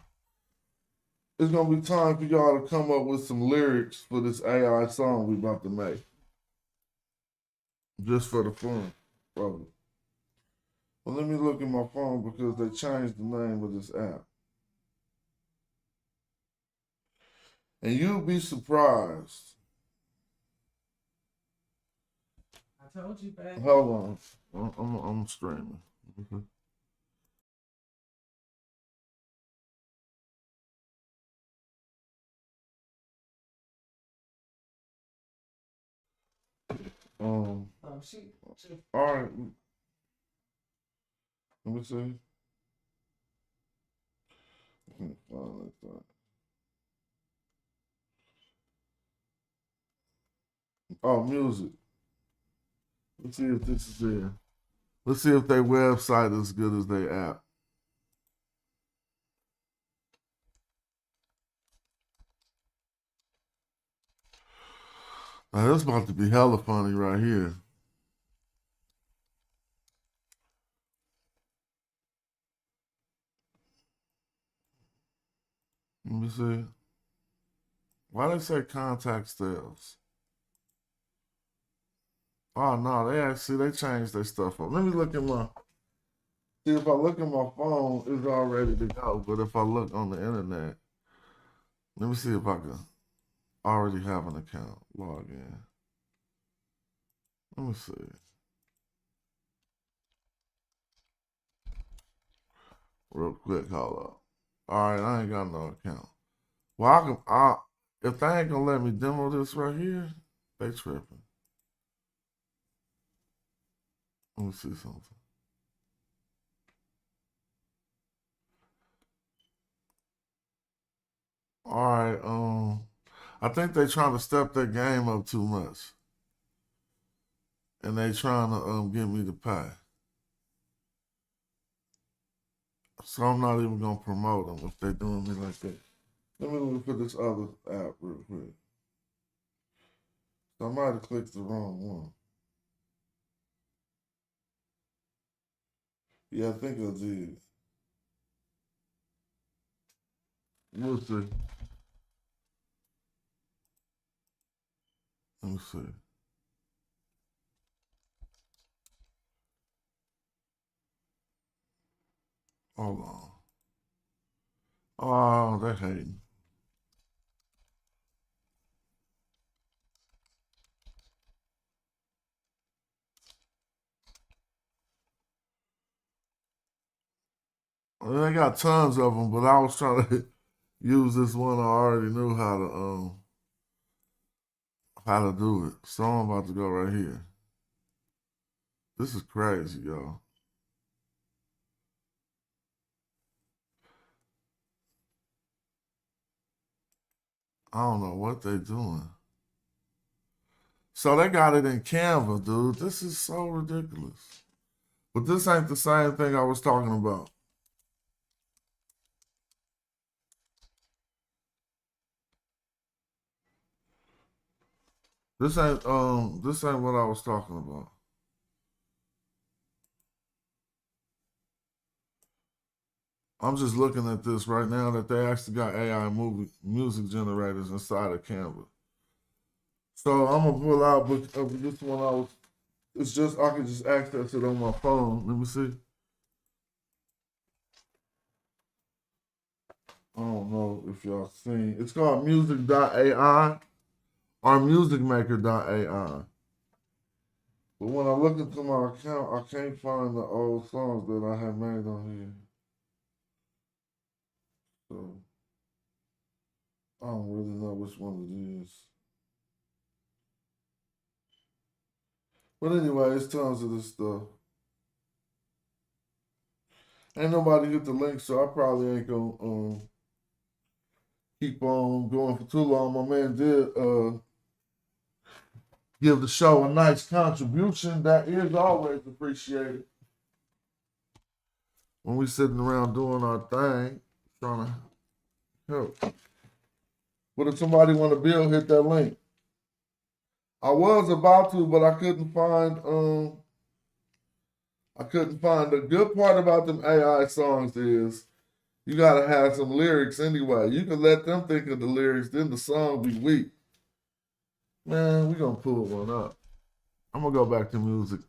It's going to be time for y'all to come up with some lyrics for this AI song we about to make. Just for the fun, probably. Well, let me look at my phone because they changed the name of this app. And you'll be surprised. I told you, babe. Hold on. I'm streaming. Okay. All right. Let me see. Oh, music. Let's see if this is there. Let's see if their website is as good as their app. Now, this about to be hella funny right here. Let me see. Why they say contact sales? Oh no, they changed their stuff up. Let me look at my. See, if I look at my phone, it's all ready to go. But if I look on the internet, let me see if I can already have an account. Log in. Let me see. Real quick, hold up. All right, I ain't got no account. Well, if they ain't gonna let me demo this right here, they tripping. Let me see something. All right, I think they trying to step their game up too much. And they trying to get me to pay. So I'm not even gonna promote them if they're doing me like that. Let me look for this other app real quick. So I might have clicked the wrong one. Yeah, I think I did. We'll see. Let me see. Hold on. Oh, they're hating. Well, they got tons of them, but I was trying to use this one I already knew how to do it. So I'm about to go right here. This is crazy, y'all. I don't know what they doing. So they got it in Canva, dude. This is so ridiculous. But this ain't the same thing I was talking about. This ain't what I was talking about. I'm just looking at this right now that they actually got AI music generators inside of Canva. So I'm gonna pull out this one. It's just I can just access it on my phone. Let me see. I don't know if y'all seen. It's called music.ai or musicmaker.ai. But when I look into my account, I can't find the old songs that I have made on here. So I don't really know which one it is. But anyway, it's tons of this stuff. Ain't nobody hit the link, so I probably ain't gonna keep on going for too long. My man did give the show a nice contribution. That is always appreciated. When we sitting around doing our thing, trying to help. But if somebody want to build, hit that link. I was about to, but I couldn't find the good part about them AI songs is you gotta have some lyrics anyway. You can let them think of the lyrics, then the song be weak. Man, we gonna pull one up. I'm gonna go back to music.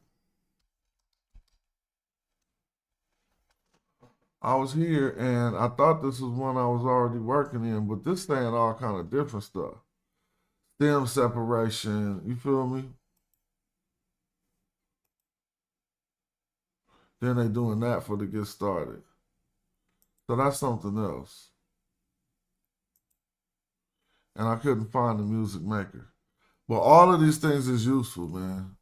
I was here and I thought this was one I was already working in, but this saying all kind of different stuff. Stem separation, you feel me? Then they doing that for to get started. So that's something else. And I couldn't find the music maker. But all of these things is useful, man.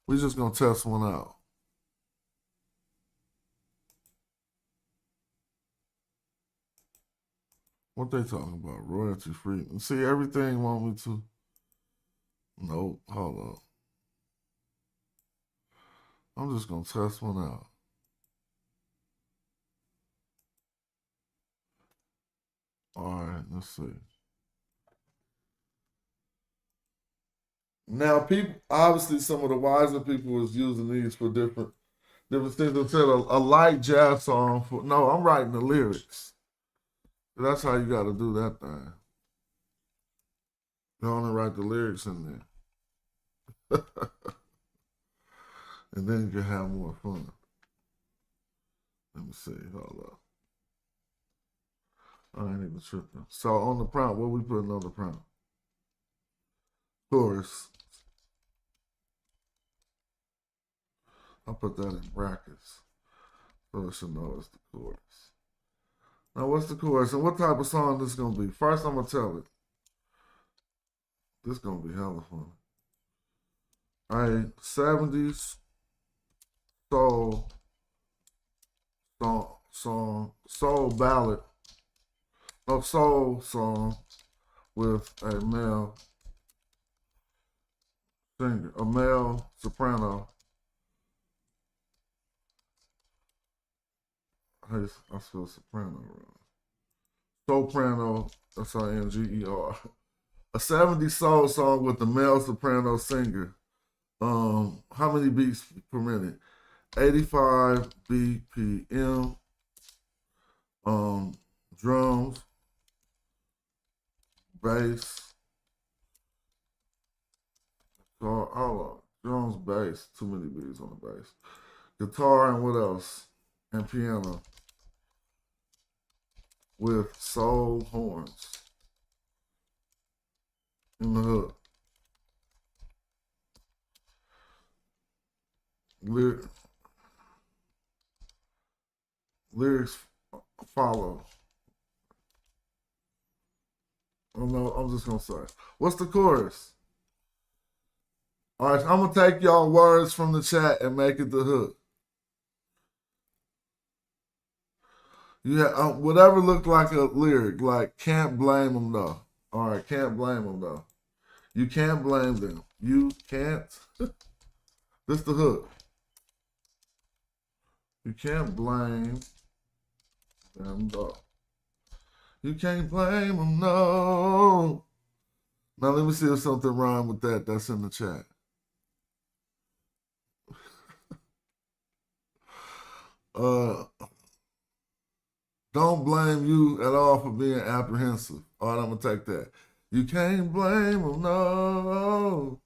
We just gonna test one out. What they talking about? Royalty free. See, everything want me to. Nope, hold up. I'm just gonna test one out. All right, let's see. Now, people, obviously, some of the wiser people was using these for different things. I said a light jazz song for. No, I'm writing the lyrics. That's how you got to do that thing. You only write the lyrics in there. And then you can have more fun. Let me see. Hold up. I ain't even tripping. So on the prompt, what we putting on the prompt? Chorus. I'll put that in brackets so it should know it's the chorus. Now, what's the chorus and what type of song this is gonna be? First, I'm gonna tell it. This is gonna be hella fun. All right, 70s soul ballad, no soul song with a male singer, a male soprano. I spell soprano wrong. Soprano, S-I-N-G-E-R. A 70s soul song with a male soprano singer. How many beats per minute? 85 BPM. Drums, bass. Hold on. Drums, bass. Too many beats on the bass. Guitar and what else? And piano with soul horns in the hook. Lyrics follow. I'm just gonna say. What's the chorus? All right, I'm gonna take y'all words from the chat and make it the hook. Yeah, whatever looked like a lyric, like can't blame them though. All right, can't blame them though. You can't blame them. You can't. This the hook. You can't blame them, though. You can't blame them, no. Now let me see if something rhyme with that. That's in the chat. Don't blame you at all for being apprehensive. All right, I'm gonna take that. You can't blame them, no.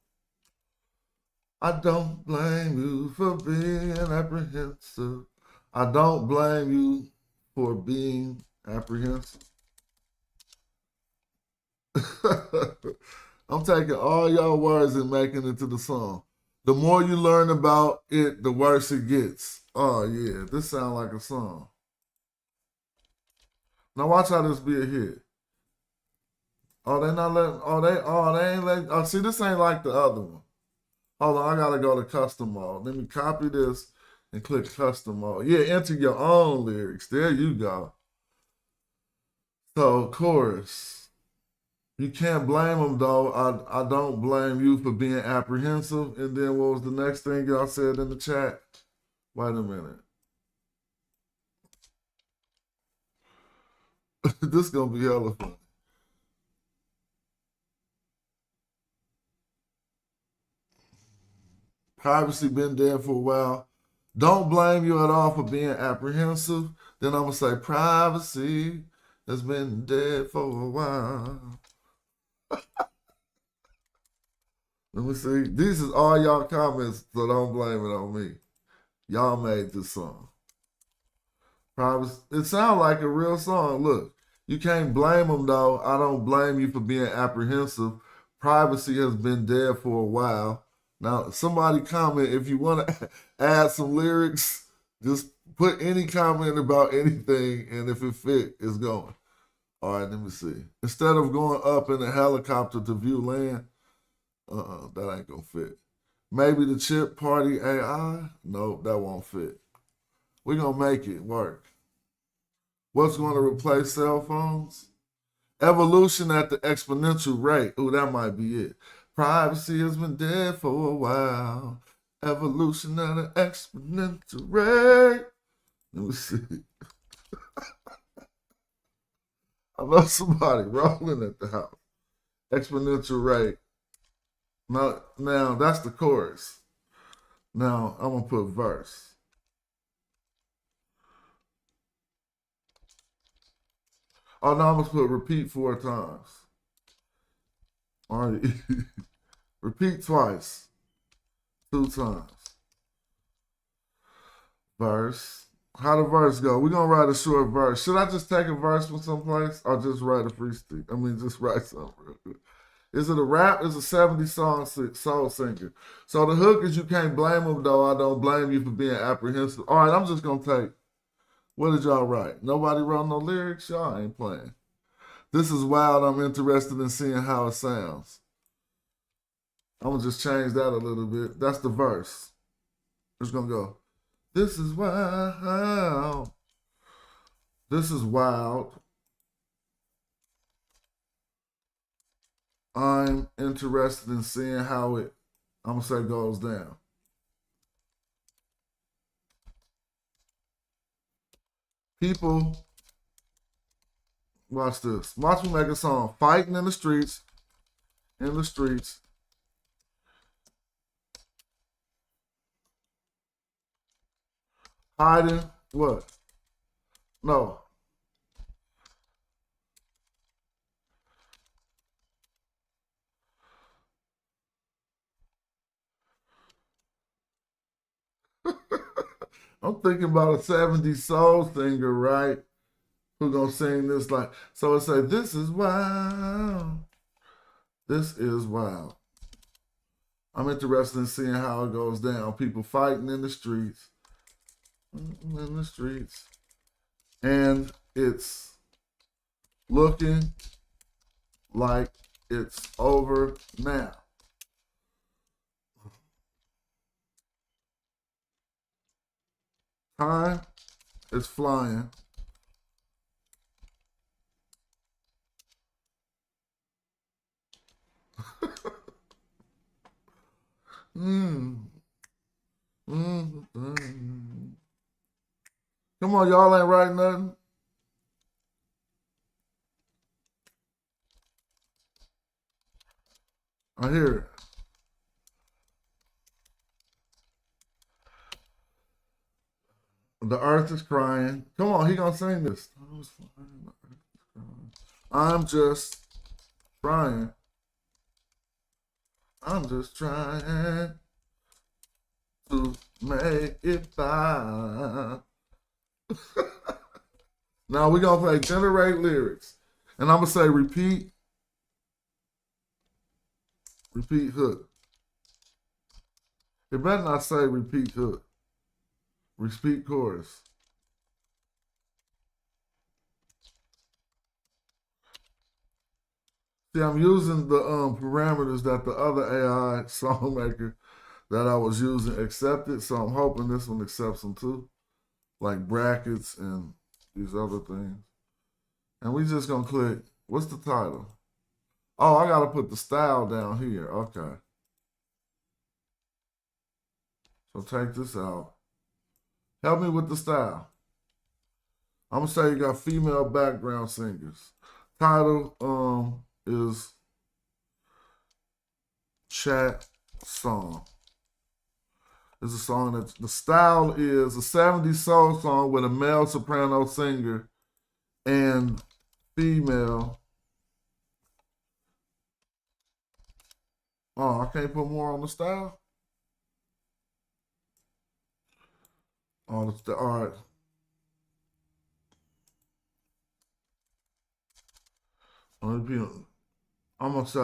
I don't blame you for being apprehensive. I don't blame you for being apprehensive. I'm taking all y'all words and making it to the song. The more you learn about it, the worse it gets. Oh yeah, this sounds like a song. Now watch how this be a hit. Oh, they not letting, they ain't letting, oh, see, this ain't like the other one. Hold on, I gotta go to custom mode. Let me copy this and click custom mode. Yeah, enter your own lyrics. There you go. So, chorus. You can't blame them, though. I don't blame you for being apprehensive. And then what was the next thing y'all said in the chat? Wait a minute. This gonna be hella fun. Privacy been there for a while. Don't blame you at all for being apprehensive. Then I'm gonna say privacy has been dead for a while. Let me see. These is all y'all comments, so don't blame it on me. Y'all made this song. Privacy. It sounds like a real song. Look, you can't blame them though. I don't blame you for being apprehensive. Privacy has been dead for a while. Now, somebody comment if you want to add some lyrics. Just put any comment about anything, and if it fit, it's going. All right, let me see. Instead of going up in a helicopter to view land, that ain't gonna fit. Maybe the chip party AI? Nope, that won't fit. We're gonna make it work. What's gonna replace cell phones? Evolution at the exponential rate. Ooh, that might be it. Privacy has been dead for a while. Evolution at an exponential rate. Let me see. I know somebody rolling at the house. Exponential rate. Now that's the chorus. Now I'm gonna put verse. Oh no, I'm gonna put repeat 4 times. All right. Repeat twice. 2 times. Verse. How the verse go? We're gonna write a short verse. Should I just take a verse from someplace or just write a freestyle? I mean, just write something real quick. Is it a rap? It's a 70 song soul singer. So the hook is you can't blame them though. I don't blame you for being apprehensive. All right, I'm just gonna take. What did y'all write? Nobody wrote no lyrics? Y'all ain't playing. This is wild. I'm interested in seeing how it sounds. I'm gonna just change that a little bit. That's the verse. It's gonna go. This is wild. This is wild. I'm interested in seeing how it, I'm gonna say, goes down. People, watch this. Watch me make a song. Fighting in the streets. In the streets. Hiding what? No. I'm thinking about a 70s soul singer, right? Who gonna sing this like, so it say, this is wild. This is wild. I'm interested in seeing how it goes down. People fighting in the streets. In the streets. And it's looking like it's over now. Time is flying. Mm. Mm. Come on, y'all ain't writing nothing. I hear it. The earth is crying. Come on, he gonna sing this. I'm just trying. I'm just trying to make it by. Now we're gonna play generate lyrics. And I'm gonna say repeat hook. It better not say repeat hook. Repeat chorus. See, I'm using the parameters that the other AI songmaker that I was using accepted, so I'm hoping this one accepts them too, like brackets and these other things. And we just gonna click, what's the title? Oh, I gotta put the style down here, okay. So take this out. Help me with the style. I'm gonna say you got female background singers. Title is Chat Song. It's a song that the style is a 70s soul song with a male soprano singer and female. Oh, I can't put more on the style? Oh, all right. I'm gonna say,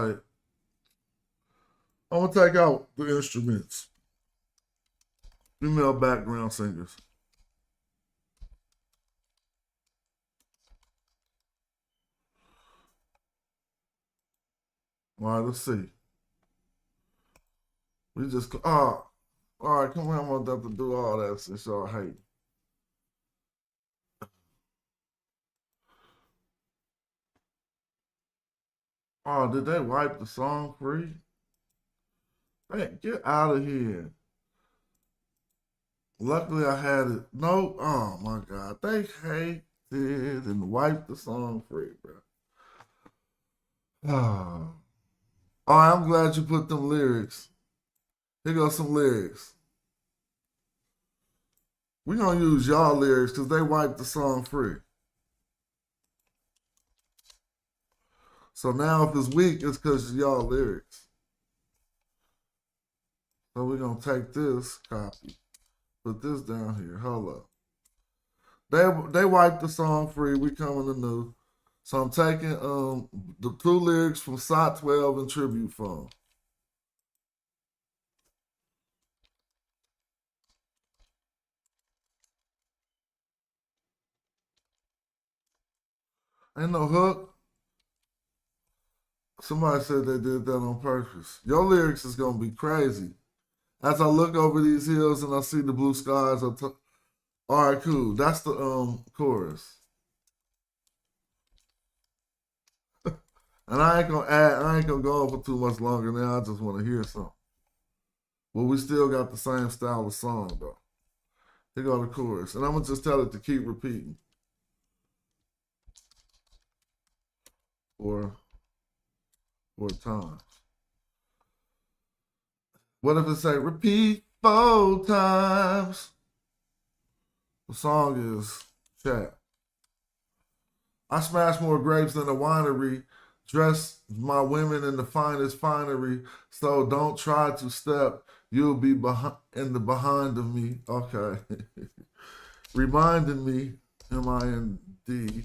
I'm gonna take out the instruments. Female background singers. All right, let's see. We just, all right, come on, I'm gonna have to do all that since y'all hate. Oh, did they wipe the song free? Hey, get out of here. Luckily, I had it. No, oh my God. They hated and wiped the song free, bro. Oh. All right, I'm glad you put them lyrics. Here goes some lyrics. We're going to use y'all lyrics because they wiped the song free. So now if it's weak, it's because of y'all lyrics. So we're going to take this copy. Put this down here. Hold up. They wiped the song free. We coming to new. So I'm taking the two lyrics from SOT 12 and Tribute Phone. Ain't no hook. Somebody said they did that on purpose. Your lyrics is gonna be crazy. As I look over these hills and I see the blue skies, all right, cool. That's the chorus. And I ain't gonna go on for too much longer now. I just want to hear something. But we still got the same style of song though. Here go the chorus. And I'm gonna just tell it to keep repeating. 4 times. What if it say repeat 4 times? The song is Chat. I smash more grapes than a winery, dress my women in the finest finery, so don't try to step, you'll be behind of me. Okay. Reminding me, M-I-N-D.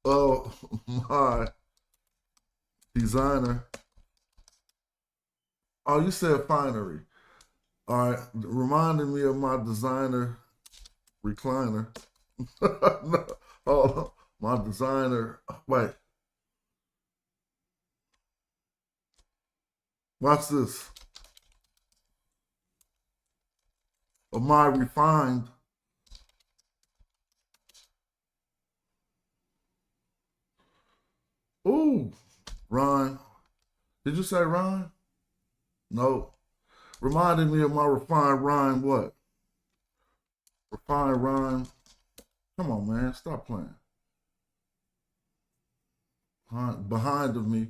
Oh, my designer. Oh, you said finery. All right, reminding me of my designer recliner. No, oh, my designer. Wait. Watch this. Of my refined. Ooh, Ron. Did you say rhyme? No. Reminded me of my refined rhyme what? Refined rhyme. Come on, man. Stop playing. Behind of me.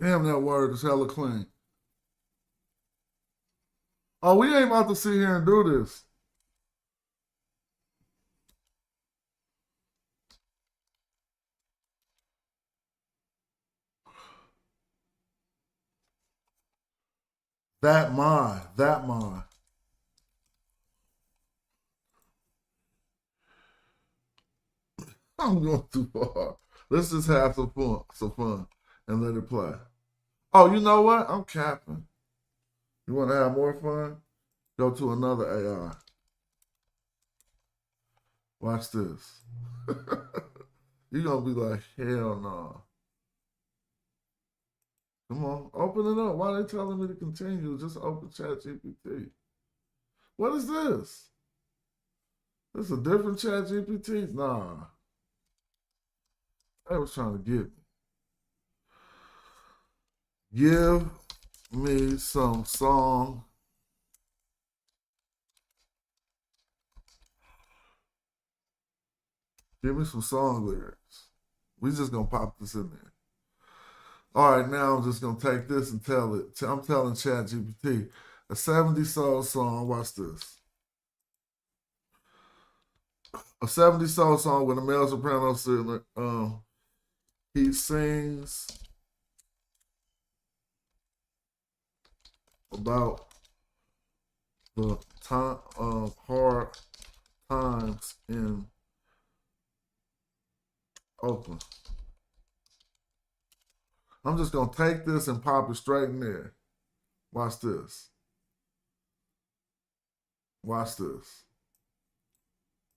Damn, that word is hella clean. Oh, we ain't about to sit here and do this. That my. I'm going too far. Let's just have some fun, and let it play. Oh, you know what? I'm capping. You want to have more fun? Go to another AI. Watch this. You're going to be like, hell no. Come on, open it up. Why are they telling me to continue? Just open ChatGPT. What is this? This a different ChatGPT? Nah. They was trying to get me. Give me some song. Give me some song lyrics. We just gonna pop this in there. All right, now I'm just gonna take this and tell it. I'm telling ChatGPT a 70s soul song. Watch this. A 70s soul song with a male soprano singer. He sings about the time of hard times in Oakland. I'm just gonna take this and pop it straight in there. Watch this. Watch this.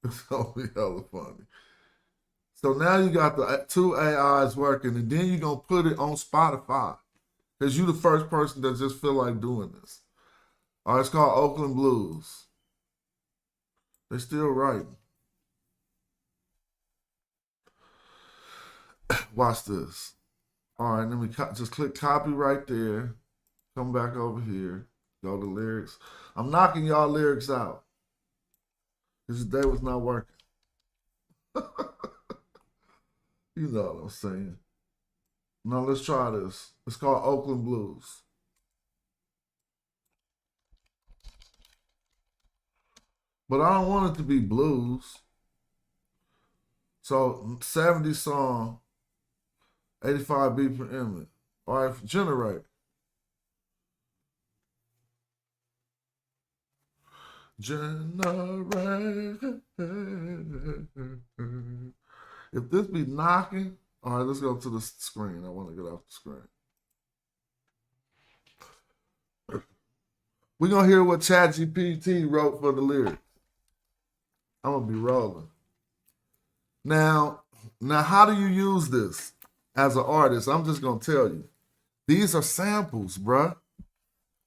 It's gonna be hella funny. So now you got the two AIs working, and then you're gonna put it on Spotify. Because you're the first person that just feel like doing this. All right, it's called Oakland Blues. They still writing. Watch this. All right, let me just click copy right there. Come back over here. Go to lyrics. I'm knocking y'all lyrics out. Because they was not working. You know what I'm saying. Now let's try this. It's called Oakland Blues. But I don't want it to be blues. So 70 song, 85 beat per minute. All right, generate. Generate. If this be knocking, all right, let's go to the screen. I want to get off the screen. We're going to hear what ChatGPT wrote for the lyrics. I'm going to be rolling. Now, how do you use this as an artist? I'm just going to tell you. These are samples, bruh.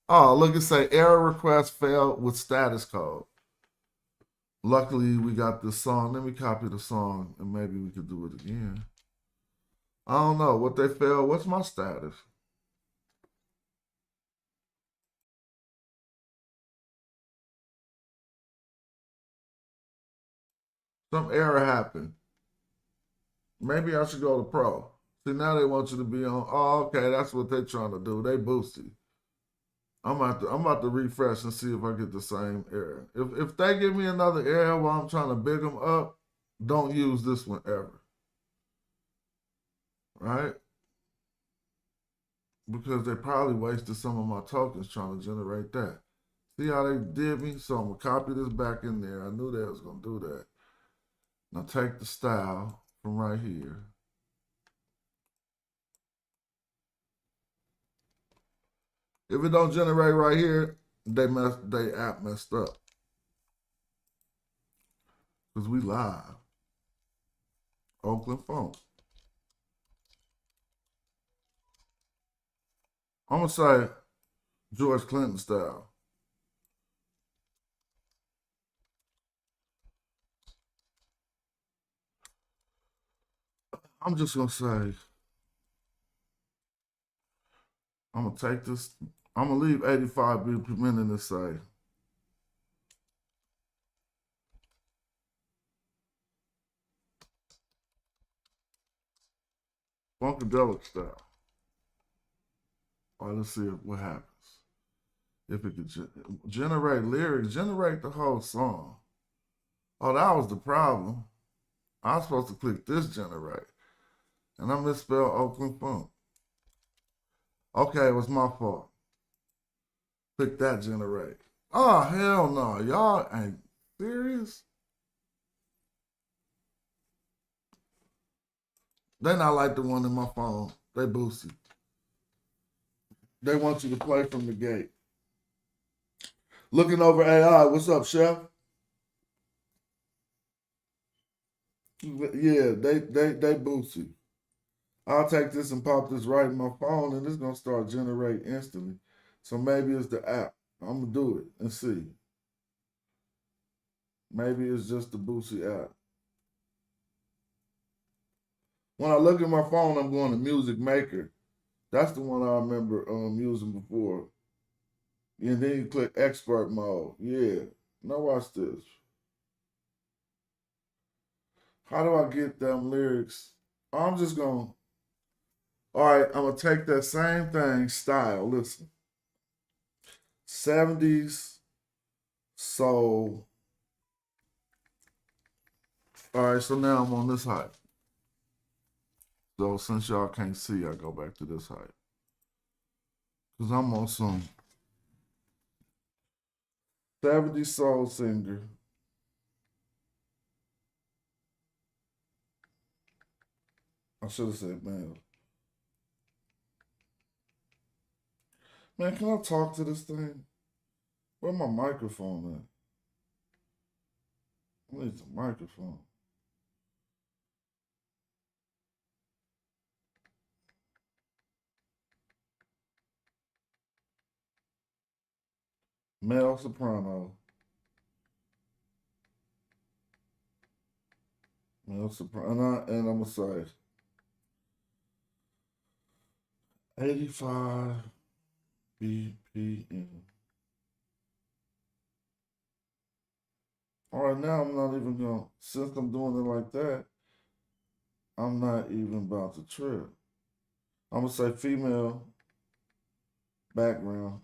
Oh, look, it say error request failed with status code. Luckily, we got this song. Let me copy the song and maybe we could do it again. I don't know what they failed. What's my status? Some error happened. Maybe I should go to pro. See, now they want you to be on. Oh, okay, that's what they're trying to do. They boosted. I'm about to refresh and see if I get the same error. If they give me another error while I'm trying to big them up, don't use this one ever. Right? Because they probably wasted some of my tokens trying to generate that. See how they did me? So I'm going to copy this back in there. I knew they was going to do that. Now take the style from right here. If it don't generate right here, they app messed up. Because we live. Oakland Funk. I'm going to say George Clinton style. I'm just gonna say, I'm gonna take this. I'm gonna leave 85 beats per minute and say, Funkadelic style. All right, let's see what happens. If it could generate lyrics, generate the whole song. Oh, that was the problem. I was supposed to click this generate, and I misspelled Oakland Funk. Okay, it was my fault. Click that generate. Oh, hell no. Y'all ain't serious? They not like the one in my phone. They boosted. They want you to play from the gate. Looking over AI. What's up, Chef? Yeah, they boosted. I'll take this and pop this right in my phone, and it's gonna start generating instantly. So maybe it's the app. I'm gonna do it and see. Maybe it's just the Boosie app. When I look at my phone, I'm going to Music Maker. That's the one I remember using before. And then you click expert mode. Yeah. Now watch this. How do I get them lyrics? I'm just going to. All right, I'm going to take that same thing, style. Listen. 70s soul. All right, so now I'm on this height. So since y'all can't see, I go back to this height. Because I'm on some 70s soul singer. I should have said male. Man, can I talk to this thing? Where's my microphone at? I need the microphone. Male soprano. Male soprano. And I'm going to say 85 BPM. All right, now I'm not even going to, since I'm doing it like that, I'm not even about to trip. I'm going to say female background.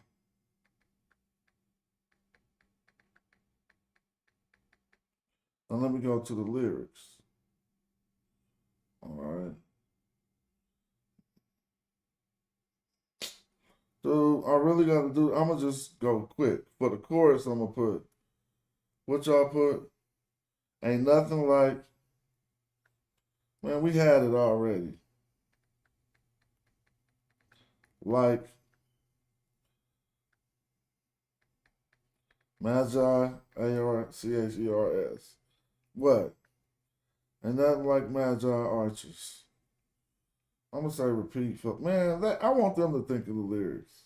Now let me go to the lyrics. All right. So I really got to do, I'm going to just go quick. For the chorus, I'm going to put, what y'all put? Ain't nothing like, man, we had it already. Like Magi, ARCHERS. What? Ain't nothing like Magi Archers. I'm going to say repeat. Man, I want them to think of the lyrics.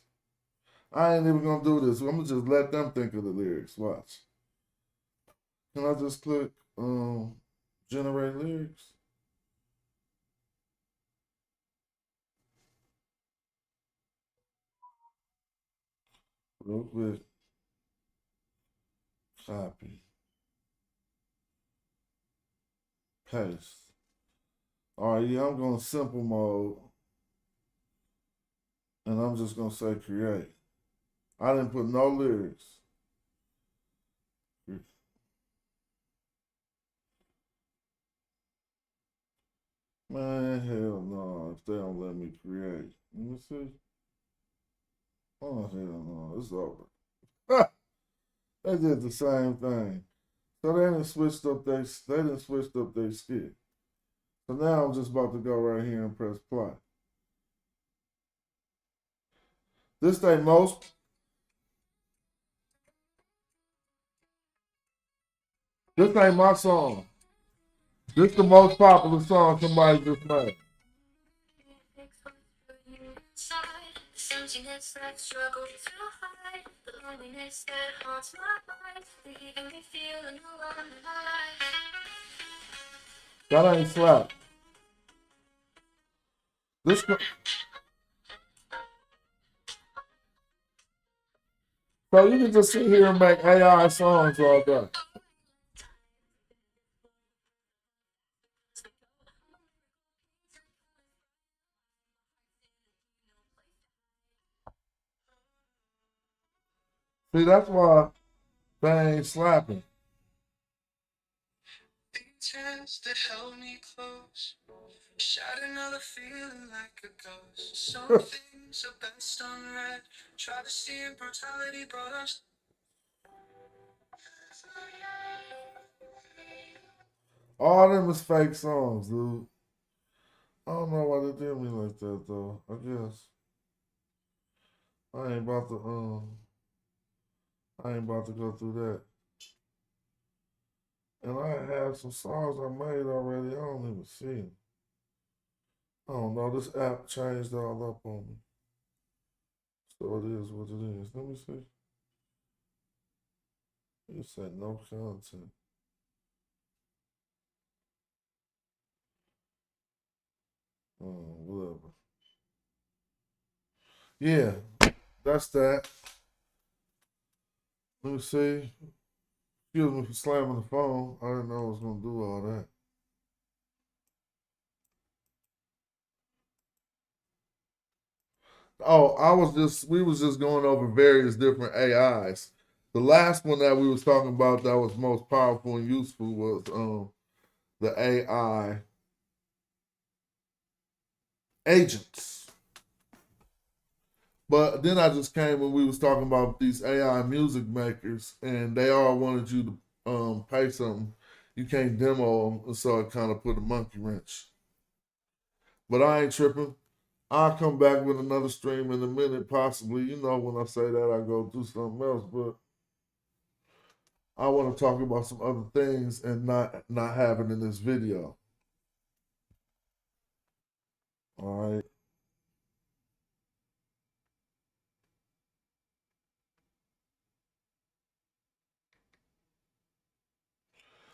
I ain't even going to do this. I'm going to just let them think of the lyrics. Watch. Can I just click generate lyrics? Real quick. Copy. Paste. All right, yeah, I'm going simple mode. And I'm just going to say create. I didn't put no lyrics. Man, hell no, if they don't let me create. Let me see. Oh, hell no, it's over. They did the same thing. So they didn't switch up their skit. So now I'm just about to go right here and press play. This ain't my song. This the most popular song somebody just made. That ain't slap. This. So you can just sit here and make AI songs all day. See, that's why they ain't slapping. That held me close. Shot another feeling like a ghost. Some things are best unread. Try to see in brutality, brought us. All them is fake songs, dude. I don't know why they did me like that though. I guess I ain't about to go through that. And I have some songs I made already. I don't even see them. I don't know. This app changed all up on me. So it is what it is. Let me see. You said no content. Whatever. Yeah, that's that. Let me see. Excuse me for slamming the phone. I didn't know I was gonna do all that. Oh, we was just going over various different AIs. The last one that we was talking about that was most powerful and useful was the AI agents. But then I just came when we was talking about these AI music makers, and they all wanted you to pay something. You can't demo them, and so it kind of put a monkey wrench. But I ain't tripping. I'll come back with another stream in a minute, possibly. You know, when I say that, I go do something else. But I want to talk about some other things and not have it in this video. All right.